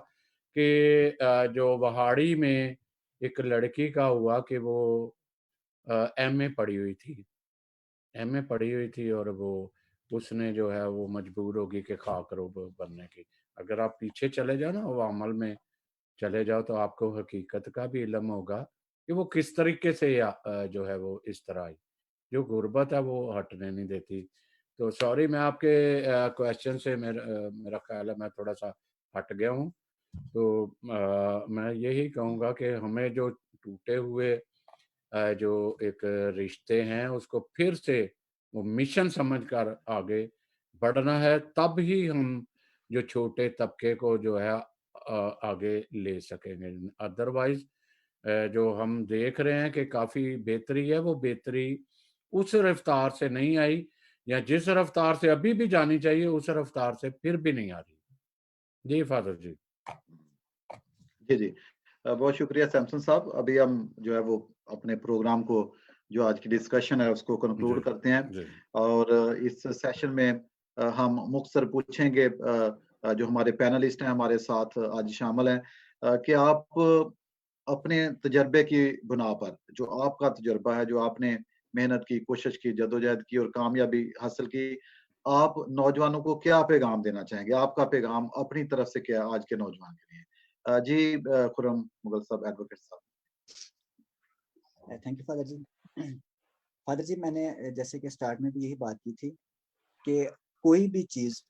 B: کہ جو وہاڑی میں ایک لڑکی کا ہوا کہ وہ ایم اے پڑھی ہوئی تھی اور وہ اس نے جو ہے وہ مجبور ہوگی کہ خاک روب بننے کی. اگر آپ پیچھے چلے جاؤ نا, وہ عمل میں چلے جاؤ, تو آپ کو حقیقت کا بھی علم ہوگا کہ وہ کس طریقے سے جو ہے وہ اس طرح آئی. جو غربت ہے وہ ہٹنے نہیں دیتی. تو سوری, میں آپ کے کویسچن سے میرا خیال ہے میں تھوڑا سا ہٹ گیا ہوں. تو میں یہی کہوں گا کہ ہمیں جو ٹوٹے ہوئے جو ایک رشتے ہیں اس کو پھر سے وہ مشن سمجھ کر آگے بڑھنا ہے, تب ہی ہم جو چھوٹے طبقے کو جو ہے آگے لے سکیں گے. ادروائز جو ہم دیکھ رہے ہیں کہ کافی بہتری ہے, وہ بہتری اس رفتار سے نہیں آئی, یا جس رفتار سے ابھی بھی جانی چاہیے اس رفتار سے پھر بھی نہیں آ رہی. جی فادر جی.
C: جی بہت شکریہ سیمسن صاحب. ابھی ہم جو ہے وہ اپنے پروگرام کو جو آج کی ڈسکشن ہے اس کو کنکلوڈ کرتے ہیں, اور اس سیشن میں हम मुख्तसर पूछेंगे जो हमारे पैनलिस्ट हैं हमारे साथ आज शामिल हैं कि आप अपने तजर्बे की बुना पर, जो आपका तजुर्बा है, जो आपने मेहनत की, कोशिश की, जदोजहद की और कामयाबी हासिल की, आप नौजवानों को क्या पैगाम देना चाहेंगे? आपका पैगाम अपनी तरफ से क्या है आज के नौजवान के लिए? जी खुर्रम मुगल साहब, एडवोकेट साहब।
D: Thank you father ji. Father ji, मैंने जैसे कि स्टार्ट में भी यही बात की थी कि कोई भी चीज़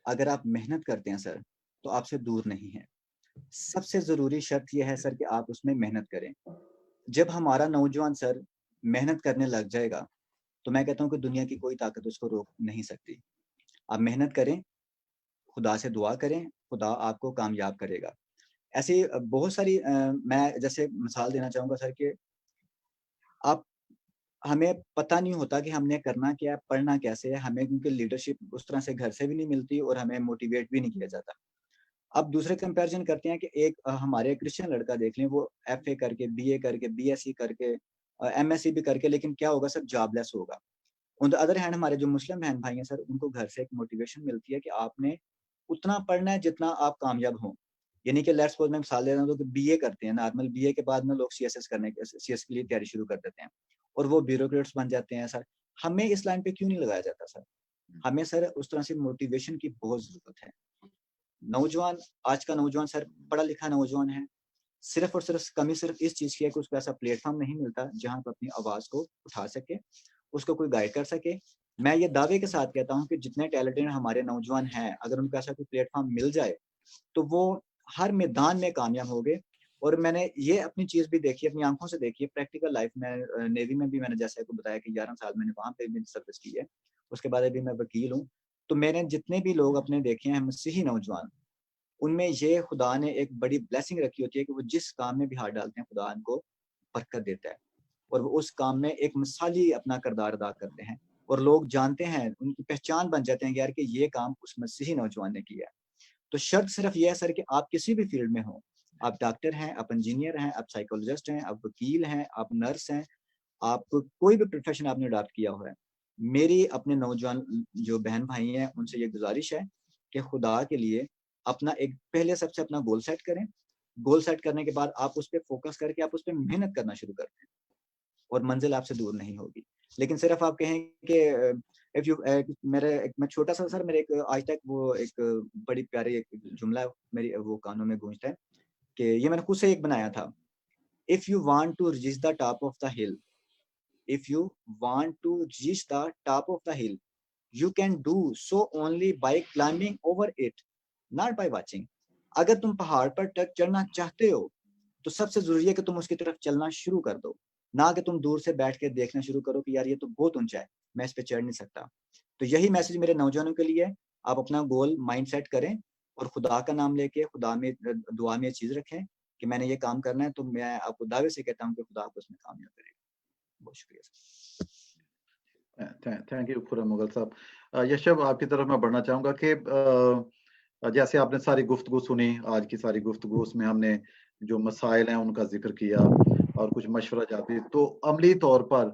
D: अगर आप मेहनत करते हैं सर, तो आपसे दूर नहीं है। सबसे ज़रूरी शर्त ये है सर कि आप उसमें मेहनत करें। जब हमारा नौजवान सर मेहनत करने लग जाएगा, तो मैं कहता हूँ कि दुनिया की कोई ताकत उसको रोक नहीं सकती। आप मेहनत करें, खुदा से दुआ करें, खुदा आपको कामयाब करेगा। ऐसी बहुत सारी मैं जैसे मिसाल देना चाहूँगा सर कि आप हमें पता नहीं होता कि हमने करना क्या है, पढ़ना कैसे है, हमें क्योंकि लीडरशिप उस तरह से घर से भी नहीं मिलती और हमें मोटिवेट भी नहीं किया जाता। अब दूसरे कंपैरिजन करते हैं कि एक हमारे क्रिश्चियन लड़का देख लें, वो एफए करके, बीए करके, बीएससी करके, एमएससी भी करके, लेकिन क्या होगा सर, जॉबलेस होगा। ऑन द अदर हैंड हमारे जो मुस्लिम बहन भाई हैं सर, उनको घर से एक मोटिवेशन मिलती है कि आपने उतना पढ़ना है जितना आप कामयाब हों। यानी कि लेट्स सपोज मैं मिसाल दे रहा हूँ, तो बीए करते हैं नॉर्मल, बीए के बाद में लोग सीएसएस के लिए तैयारी शुरू कर देते हैं और वो ब्यूरोक्रेट्स बन जाते हैं सर। हमें इस लाइन पे क्यों नहीं लगाया जाता सर? हमें सर उस तरह से मोटिवेशन की बहुत जरूरत है। नौजवान, आज का नौजवान सर पढ़ा लिखा नौजवान है, सिर्फ और सिर्फ कमी सिर्फ इस चीज की है कि उसको ऐसा प्लेटफॉर्म नहीं मिलता जहां पर अपनी आवाज को उठा सके, उसको कोई गाइड कर सके। मैं ये दावे के साथ कहता हूँ कि जितने टैलेंटेड हमारे नौजवान हैं, अगर उनको ऐसा कोई प्लेटफॉर्म मिल जाए तो वो हर मैदान में कामयाब होंगे। और मैंने ये अपनी चीज भी देखी, अपनी आंखों से देखी है, प्रैक्टिकल लाइफ में। नेवी में भी मैंने जैसे आपको बताया कि 11 साल मैंने वहां पे भी सर्विस की है, उसके बाद अभी मैं वकील हूँ। तो मैंने जितने भी लोग अपने देखे हैं मसीही नौजवान, उनमें ये खुदा ने एक बड़ी ब्लेसिंग रखी होती है कि वो जिस काम में भी हाथ डालते हैं खुदा उनको बरकत देता है और वो उस काम में एक मिसाली अपना किरदार अदा करते हैं और लोग जानते हैं, उनकी पहचान बन जाते हैं यार कि ये काम उस मसीही नौजवान ने किया है। तो शर्त सिर्फ ये है सर कि आप किसी भी फील्ड में हो, आप डॉक्टर हैं, आप इंजीनियर हैं, आप साइकोलॉजिस्ट हैं, आप वकील हैं, आप नर्स हैं, आप कोई भी प्रोफेशन आपने अडॉप्ट किया हुआ है, मेरी अपने नौजवान जो बहन भाई हैं उनसे ये गुजारिश है कि खुदा के लिए अपना एक पहले सबसे अपना गोल सेट करें। गोल सेट करने के बाद आप उस पर फोकस करके आप उस पर मेहनत करना शुरू करते हैं और मंजिल आपसे दूर नहीं होगी। लेकिन सिर्फ आप कहें कि इफ यू मैं छोटा सा सर, मेरे एक आज तक वो एक बड़ी प्यारी एक जुमला मेरी वो कानों में गूंजता है कि ये मैंने खुद से एक बनाया था, if you want to reach the top of the hill, if you want to reach the top of the hill, you can do so only by climbing over it, not by watching. अगर तुम पहाड़ पर तक चढ़ना चाहते हो तो सबसे जरूरी है कि तुम उसकी तरफ चलना शुरू कर दो, ना कि तुम दूर से बैठ के देखना शुरू करो कि यार ये तो बहुत ऊंचा है, मैं इस पे चढ़ नहीं सकता। तो यही मैसेज मेरे नौजवानों के लिए, आप अपना गोल माइंड सेट करें और खुदा का नाम लेके खुदा में दुआ में चीज रखें कि मैंने ये काम करना है, तो मैं आपको दावे से कहता हूँ कि खुदा आपको उसमें कामयाब करेगा। बहुत शुक्रिया sir.
C: Thank you Khurram Mughal साहब। यशब, आपकी तरफ मैं बढ़ना चाहूँगा कि जैसे आपने सारी गुफ्तगू सुनी, आज की सारी गुफ्तगू, उसमें हमने जो मसाइल हैं उनका जिक्र किया और कुछ मशवरा जाती, तो अमली तौर पर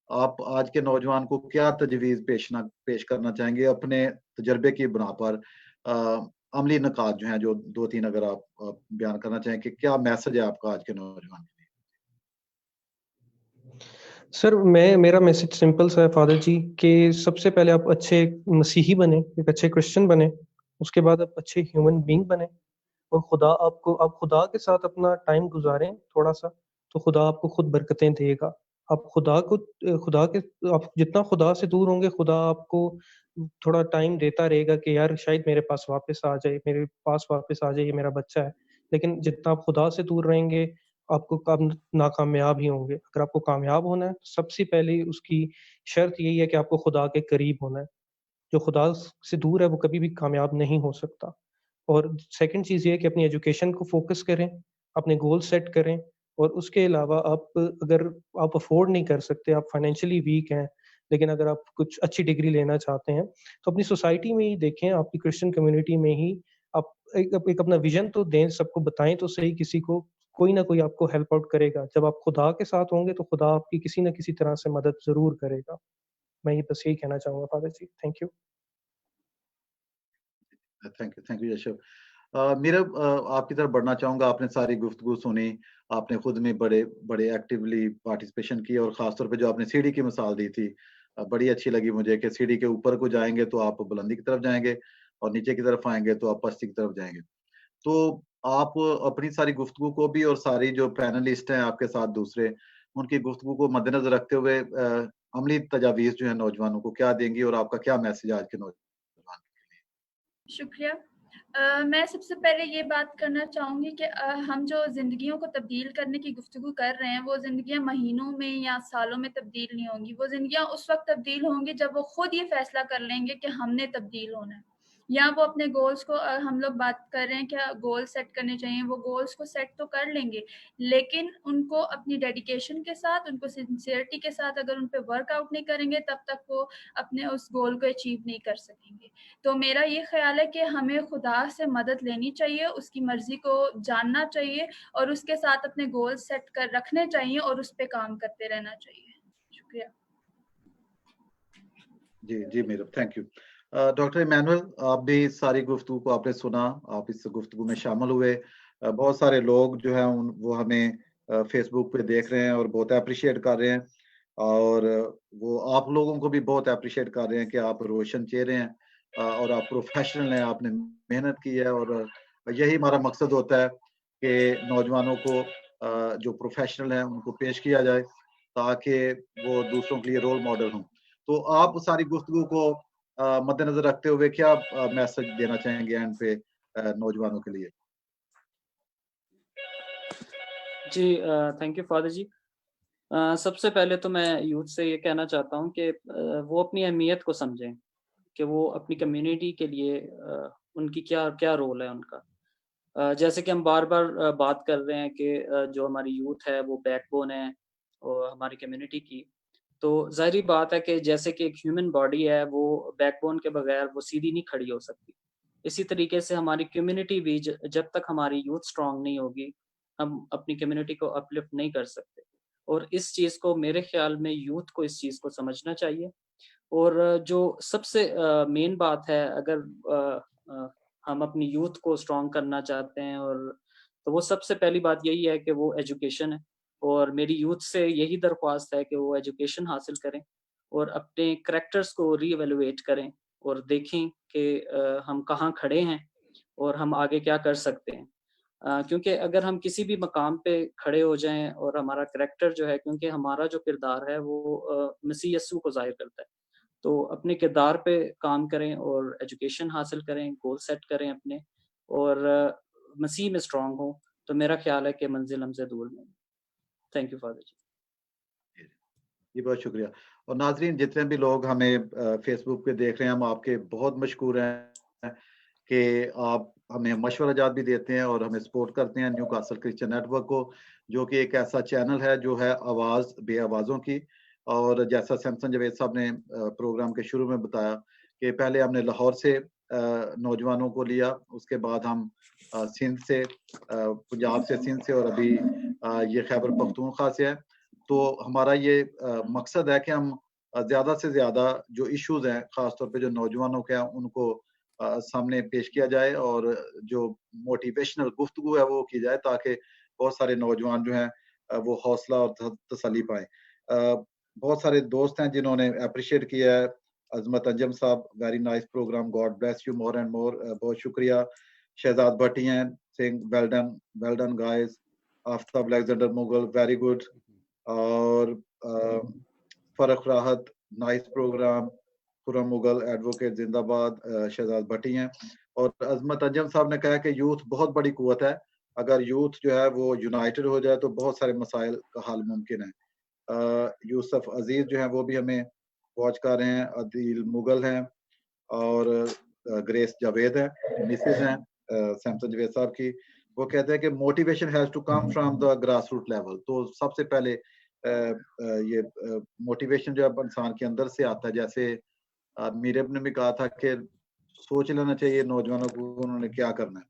C: आप आज के नौजवान को क्या तजवीज़ पेश करना चाहेंगे अपने तजर्बे की बुना पर? अमली निकात जो हैं, जो 2-3 अगर आप बयान करना चाहें कि क्या मैसेज है आपका आज के नौजवान के लिए?
G: सर मेरा मैसेज सिंपल सा है फादर जी, कि सबसे पहले आप अच्छे मसीही बने, एक अच्छे क्रिश्चियन बने, उसके बाद आप अच्छे ह्यूमन बीइंग बने और आप खुदा के साथ अपना टाइम गुजारें थोड़ा सा, तो खुदा आपको खुद बरकतें देगा। आप आप जितना खुदा से दूर होंगे, खुदा आपको थोड़ा टाइम देता रहेगा कि यार शायद मेरे पास वापस आ जाए, ये मेरा बच्चा है। लेकिन जितना आप खुदा से दूर रहेंगे, आपको कब नाकामयाब ही होंगे। अगर आपको कामयाब होना है, सबसे पहले उसकी शर्त यही है कि आपको खुदा के करीब होना है। जो खुदा से दूर है वो कभी भी कामयाब नहीं हो सकता। और सेकंड चीज़ ये है कि अपनी एजुकेशन को फोकस करें, अपने गोल सेट करें और उसके अलावा अगर आप अफोर्ड नहीं कर सकते, आप फाइनेंशियली वीक हैं, लेकिन अगर आप कुछ अच्छी डिग्री लेना चाहते हैं, तो अपनी सोसाइटी में ही देखें, आपकी क्रिश्चियन कम्युनिटी में ही आप एक अपना विजन तो दें, सबको बताएं तो सही, किसी को कोई ना कोई आपको हेल्प आउट करेगा। जब आप खुदा के साथ होंगे तो खुदा आपकी किसी न किसी तरह से मदद ज़रूर करेगा। मैं ये बस यही कहना चाहूँगा father ji. Thank you.
C: Thank you Yashab. मेरा आपकी तरफ बढ़ना चाहूँगा। आपने सारी गुफ्तगू सुनी, आपने खुद में बड़े बड़े एक्टिवली पार्टिसिपेशन की और ख़ास तौर पे जो आपने सीढ़ी की मिसाल दी थी बड़ी अच्छी लगी मुझे कि सीढ़ी के ऊपर को जाएँगे तो आप बुलंदी की तरफ जाएँगे और नीचे की तरफ आएँगे तो आप पस्ती की तरफ जाएँगे। तो आप अपनी सारी गुफ्तगू को भी और सारी जो पैनलिस्ट हैं आपके साथ दूसरे, उनकी गुफ्तगू को मद्देनज़र रखते हुए अमली तजावीज़ जो है नौजवानों को क्या देंगी और आपका क्या मैसेज आज के नौजवान के लिए?
E: शुक्रिया। मैं सबसे पहले ये बात करना चाहूँगी कि हम जो ज़िंदगियों को तब्दील करने की गुफ्तगू कर रहे हैं, वो ज़िंदगियाँ महीनों में या सालों में तब्दील नहीं होंगी। वो ज़िंदगियाँ उस वक़्त तब्दील होंगी जब वो खुद ये फ़ैसला कर लेंगे कि हमने तब्दील होना है। या वो अपने गोल्स को हम लोग बात कर रहे हैं क्या गोल सेट करने चाहिए, वो गोल्स को सेट तो कर लेंगे, लेकिन उनको अपनी डेडिकेशन के साथ, उनको सिंसियरिटी के साथ अगर उन पे वर्कआउट नहीं करेंगे, तब तक वो अपने उस गोल को अचीव नहीं कर सकेंगे। तो मेरा ये ख़्याल है कि हमें खुदा से मदद लेनी चाहिए, उसकी मर्ज़ी को जानना चाहिए और उसके साथ अपने गोल सेट कर रखने चाहिए और उस पे काम करते रहना चाहिए। शुक्रिया।
C: जी मेरा थैंक यू। डॉक्टर इमैनुअल, आप भी सारी गुफ्तगू को आपने सुना, आप इस गुफ्तगू में शामिल हुए। बहुत सारे लोग जो हैं वो हमें फेसबुक पे देख रहे हैं और बहुत अप्रिशिएट कर रहे हैं और वो आप लोगों को भी बहुत अप्रिशिएट कर रहे हैं कि आप रोशन चेहरे हैं और आप प्रोफेशनल हैं, आपने मेहनत की है और यही हमारा मकसद होता है कि नौजवानों को जो प्रोफेशनल हैं उनको पेश किया जाए ताकि वो दूसरों के लिए रोल मॉडल हों। तो आप सारी गुफ्तगू को मद्देनजर रखते हुए क्या मैसेज देना चाहेंगे एंड पे नौजवानों के लिए?
H: जी थैंक यू फादर जी। सबसे पहले तो मैं यूथ से ये कहना चाहता हूँ कि वो अपनी अहमियत को समझें कि वो अपनी कम्युनिटी के लिए उनकी क्या क्या रोल है उनका। जैसे कि हम बार-बार बात कर रहे हैं कि जो हमारी यूथ है वो बैकबोन है और हमारी कम्युनिटी की। तो ज़ाहिर-सी बात है कि जैसे कि एक ह्यूमन बॉडी है वो बैकबोन के बगैर वो सीधी नहीं खड़ी हो सकती। इसी तरीके से हमारी कम्युनिटी भी जब तक हमारी यूथ स्ट्रॉन्ग नहीं होगी, हम अपनी कम्युनिटी को अपलिफ्ट नहीं कर सकते। और इस चीज़ को मेरे ख़्याल में यूथ को इस चीज़ को समझना चाहिए। और जो सबसे मेन बात है अगर हम अपनी यूथ को स्ट्रॉन्ग करना चाहते हैं और तो वो सबसे पहली बात यही है कि वो एजुकेशन है और मेरी यूथ से यही दरख्वास्त है कि वो एजुकेशन हासिल करें और अपने करैक्टर्स को रीएवैल्यूएट करें और देखें कि हम कहाँ खड़े हैं और हम आगे क्या कर सकते हैं। क्योंकि अगर हम किसी भी मकाम पे खड़े हो जाएँ और हमारा करैक्टर जो है क्योंकि हमारा जो किरदार है वो मसीह यस्सू को ज़ाहिर करता है। तो अपने किरदार पे काम करें और एजुकेशन हासिल करें, गोल सेट करें अपने और मसीह में स्ट्रॉन्ग हों, तो मेरा ख़्याल है कि मंज़िल हमसे दूर नहीं। Thank you father ji.
C: जी बहुत शुक्रिया। और नाज़रीन जितने भी लोग हमें फेसबुक पे देख रहे हैं, हम आपके बहुत मशकूर हैं कि आप हमें मशवरा जात भी देते हैं और हमें सपोर्ट करते हैं न्यू कासल क्रिश्चियन नेटवर्क को, जो कि एक ऐसा चैनल है जो है आवाज़ बेआवाज़ों की। और जैसा सैमसन जावेद साहब ने प्रोग्राम के शुरू में बताया कि पहले हमने लाहौर से नौजवानों को लिया, उसके बाद हम सिंध से, पंजाब से, सिंध से और अभी ये खैबर पख्तूनख्वा से है। तो हमारा ये मकसद है कि हम ज़्यादा से ज़्यादा जो इश्यूज़ हैं, ख़ास तौर पे जो नौजवानों के हैं, उनको सामने पेश किया जाए और जो मोटिवेशनल गुफ्तगू है वो की जाए ताकि बहुत सारे नौजवान जो हैं वो हौसला और तसल्ली पाएँ। बहुत सारे दोस्त हैं जिन्होंने एप्रिशिएट किया है। अज़मत अंजम साहब, very nice program, God bless you more and more, बहुत शुक्रिया। शहजाद भट्टी हैं, saying well done guys. Aftab Alexander Mughal, very good. और फरख राहत, nice program. Khurram Mughal, advocate जिंदाबाद, शहजाद भट्टी हैं। और अजमत अंजम साहब ने कहा कि यूथ बहुत बड़ी कुव्वत है, अगर यूथ जो है वो यूनाइटेड हो जाए तो बहुत सारे मसाइल का हल मुमकिन है। यूसुफ अजीज जो है वो भी हमें वॉच कर रहे हैं, अदील मुगल हैं और ग्रेस जावेद है, मिसेज हैं सैमसन जावेद साहब की। वो कहते हैं कि motivation has to come from the grass root level. तो सबसे पहले ये मोटिवेशन जो है इंसान के अंदर से आता है। जैसे मीरब ने भी कहा था कि सोच लेना चाहिए नौजवानों को उन्होंने क्या करना है।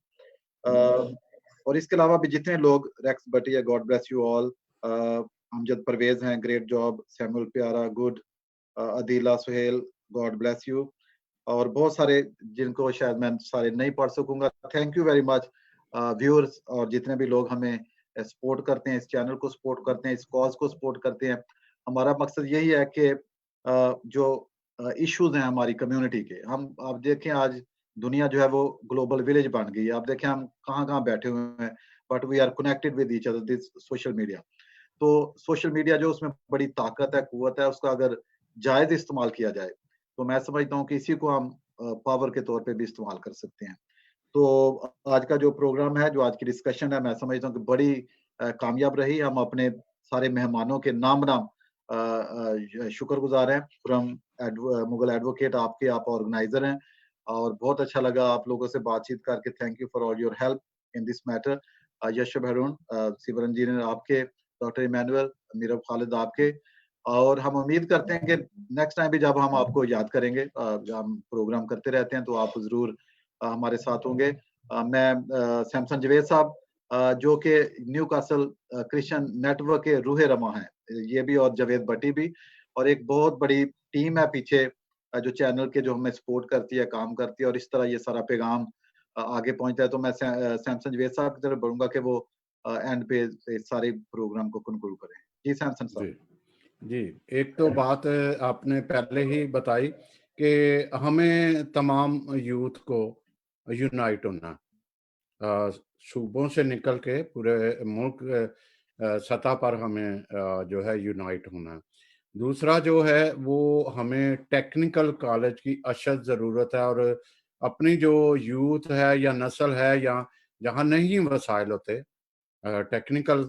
C: और इसके अलावा भी जितने लोग, रेक्स बटिया, God bless you all, Amjad Parvez हैं, great job, Samuel Pyara, good, Adeela Suhail, God bless you. और बहुत सारे जिनको शायद मैं सारे नहीं पढ़ सकूंगा। Thank you very much viewers और जितने भी लोग हमें सपोर्ट करते हैं, इस चैनल को सपोर्ट करते हैं, इस कॉज को सपोर्ट करते हैं। हमारा मकसद यही है कि जो इश्यूज हैं हमारी कम्युनिटी के, हम आप देखें आज दुनिया जो है वो ग्लोबल विलेज बन गई है। आप देखें हम कहाँ बैठे हुए हैं, but we are connected with each other, this social media. तो सोशल मीडिया जो उसमें बड़ी ताकत है, कुव्वत है, उसका अगर जायज इस्तेमाल किया जाए तो मैं समझता हूँ कि इसी को हम पावर के तौर पे भी इस्तेमाल कर सकते हैं। तो आज का जो प्रोग्राम है, जो आज की डिस्कशन है, मैं समझता हूँ कि बड़ी कामयाब रही। हम अपने सारे मेहमानों के नाम शुक्रगुजार हैं। फ्रॉम मुगल एडवोकेट, आप ऑर्गेनाइजर हैं और बहुत अच्छा लगा आप लोगों से बातचीत करके। Thank you for all your help in this matter. Yashab Haroon, Simran engineer आपके, डॉक्टर इमैनुअल, मीरब खालिद आपके, और हम उम्मीद करते हैं कि नेक्स्ट टाइम भी जब हम आपको याद करेंगे, हम प्रोग्राम करते रहते हैं, तो आप जरूर हमारे साथ होंगे। मैं सैमसन जवेद साहब जो कि न्यू कासल क्रिश्चियन नेटवर्क के रूहे रमा हैं, ये भी, और जवेद भट्टी भी, और एक बहुत बड़ी टीम है पीछे जो चैनल के, जो हमें सपोर्ट करती है, काम करती है, और इस तरह ये सारा पैगाम आगे पहुंचता है। तो मैं सैमसन जवेद साहब की तरफ बढ़ूंगा कि वो एंड पे इस सारे प्रोग्राम को कंक्लूड करें। जी सैमसन साहब।
B: जी, एक तो बात आपने पहले ही बताई कि हमें तमाम यूथ को यूनाइट होना, सूबों से निकल के पूरे मुल्क सतह पर हमें जो है यूनाइट होना। दूसरा जो है वो हमें टेक्निकल कॉलेज की अशद ज़रूरत है, और अपनी जो यूथ है या नस्ल है, या जहाँ नहीं वसाइल होते टेक्निकल,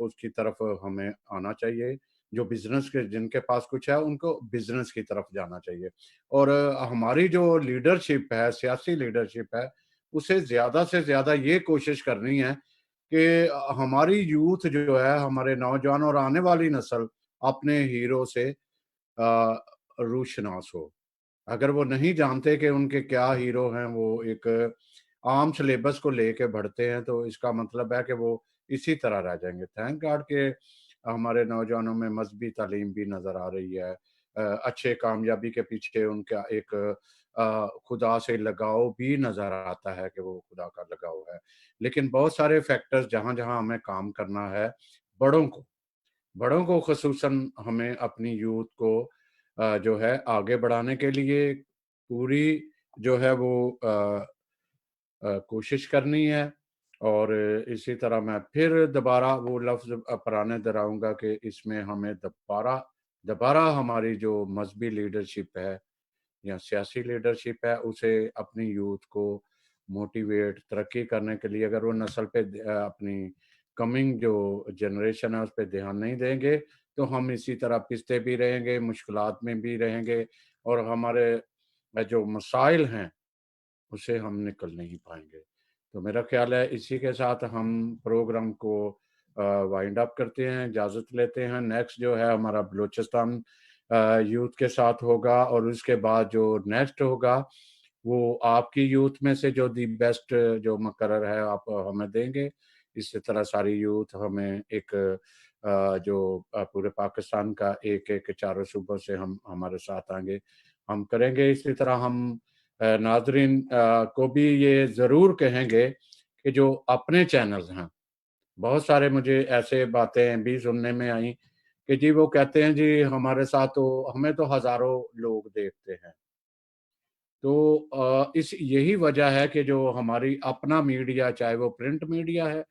B: उसकी तरफ हमें आना चाहिए। जो बिजनेस के जिनके पास कुछ है उनको बिजनेस की तरफ जाना चाहिए। और हमारी जो लीडरशिप है, सियासी लीडरशिप है, उसे ज़्यादा से ज़्यादा ये कोशिश करनी है कि हमारी यूथ जो है, हमारे नौजवान और आने वाली नस्ल अपने हीरो से रूशनास हो। अगर वो नहीं जानते कि उनके क्या हीरो हैं, वो एक आम सिलेबस को लेके बढ़ते हैं, तो इसका मतलब है कि वो इसी तरह रह जाएंगे। थैंक गॉड के हमारे नौजवानों में मजहबी तालीम भी नज़र आ रही है, अच्छे कामयाबी के पीछे उनका एक खुदा से लगाव भी नज़र आता है कि वो खुदा का लगाव है। लेकिन बहुत सारे फैक्टर्स जहाँ जहाँ हमें काम करना है, बड़ों को खसूसन हमें अपनी यूथ को जो है आगे बढ़ाने के लिए पूरी जो है वो कोशिश करनी है। और इसी तरह मैं फिर दोबारा वो लफ्ज़ पुराने दोहराऊंगा कि इसमें हमें दोबारा हमारी जो मजहबी लीडरशिप है या सियासी लीडरशिप है, उसे अपनी यूथ को मोटिवेट तरक्की करने के लिए, अगर वो नस्ल पे अपनी कमिंग जो जनरेशन है उस पर ध्यान नहीं देंगे, तो हम इसी तरह पिसते भी रहेंगे, मुश्किलात में भी रहेंगे, और हमारे जो मसाइल हैं उससे हम निकल नहीं पाएंगे। तो मेरा ख्याल है इसी के साथ हम प्रोग्राम को वाइंड अप करते हैं, इजाज़त लेते हैं। नेक्स्ट जो है हमारा बलूचिस्तान यूथ के साथ होगा, और उसके बाद जो नेक्स्ट होगा वो आपकी यूथ में से जो दी बेस्ट जो मुकर्रर है आप हमें देंगे। इसी तरह सारी यूथ हमें एक जो पूरे पाकिस्तान का एक चारों सूबों से हम हमारे साथ आएंगे, हम करेंगे। इसी तरह हम नाजरीन को भी ये ज़रूर कहेंगे कि जो अपने चैनल्स हैं, बहुत सारे मुझे ऐसे बातें भी सुनने में आई कि जी वो कहते हैं जी हमारे साथ तो हमें तो हज़ारों लोग देखते हैं। तो इस यही वजह है कि जो हमारी अपना मीडिया, चाहे वो प्रिंट मीडिया है,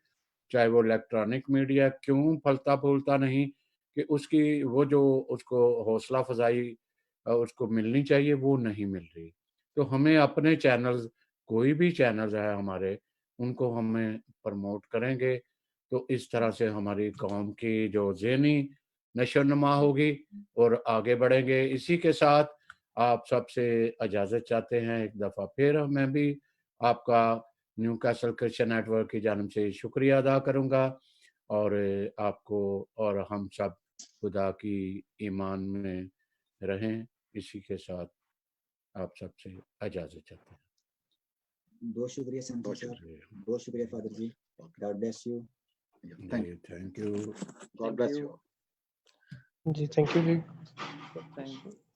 B: चाहे वो इलेक्ट्रॉनिक मीडिया, क्यों फलता फूलता नहीं, कि उसकी वो जो उसको हौसला अफजाई उसको मिलनी चाहिए, वो नहीं मिल रही। तो हमें अपने चैनल्स, कोई भी चैनल्स है हमारे, उनको हमें प्रमोट करेंगे, तो इस तरह से हमारी कौम की जो ज़हनी नशोनुमा होगी और आगे बढ़ेंगे। इसी के साथ आप सबसे इजाज़त चाहते हैं एक दफ़ा फिर। मैं भी आपका न्यू कैसल क्रिश्चियन नेटवर्क की जानिब से शुक्रिया अदा करूँगा, और आपको और हम सब खुदा की ईमान में रहें। इसी के साथ आप सबसे इजाज़त चाहते हैं।
D: बहुत शुक्रिया सैमसन साहब, बहुत शुक्रिया father ji, god bless you.
B: Thank you,
C: god bless you.
G: जी थैंक यू जी।
H: Thank you.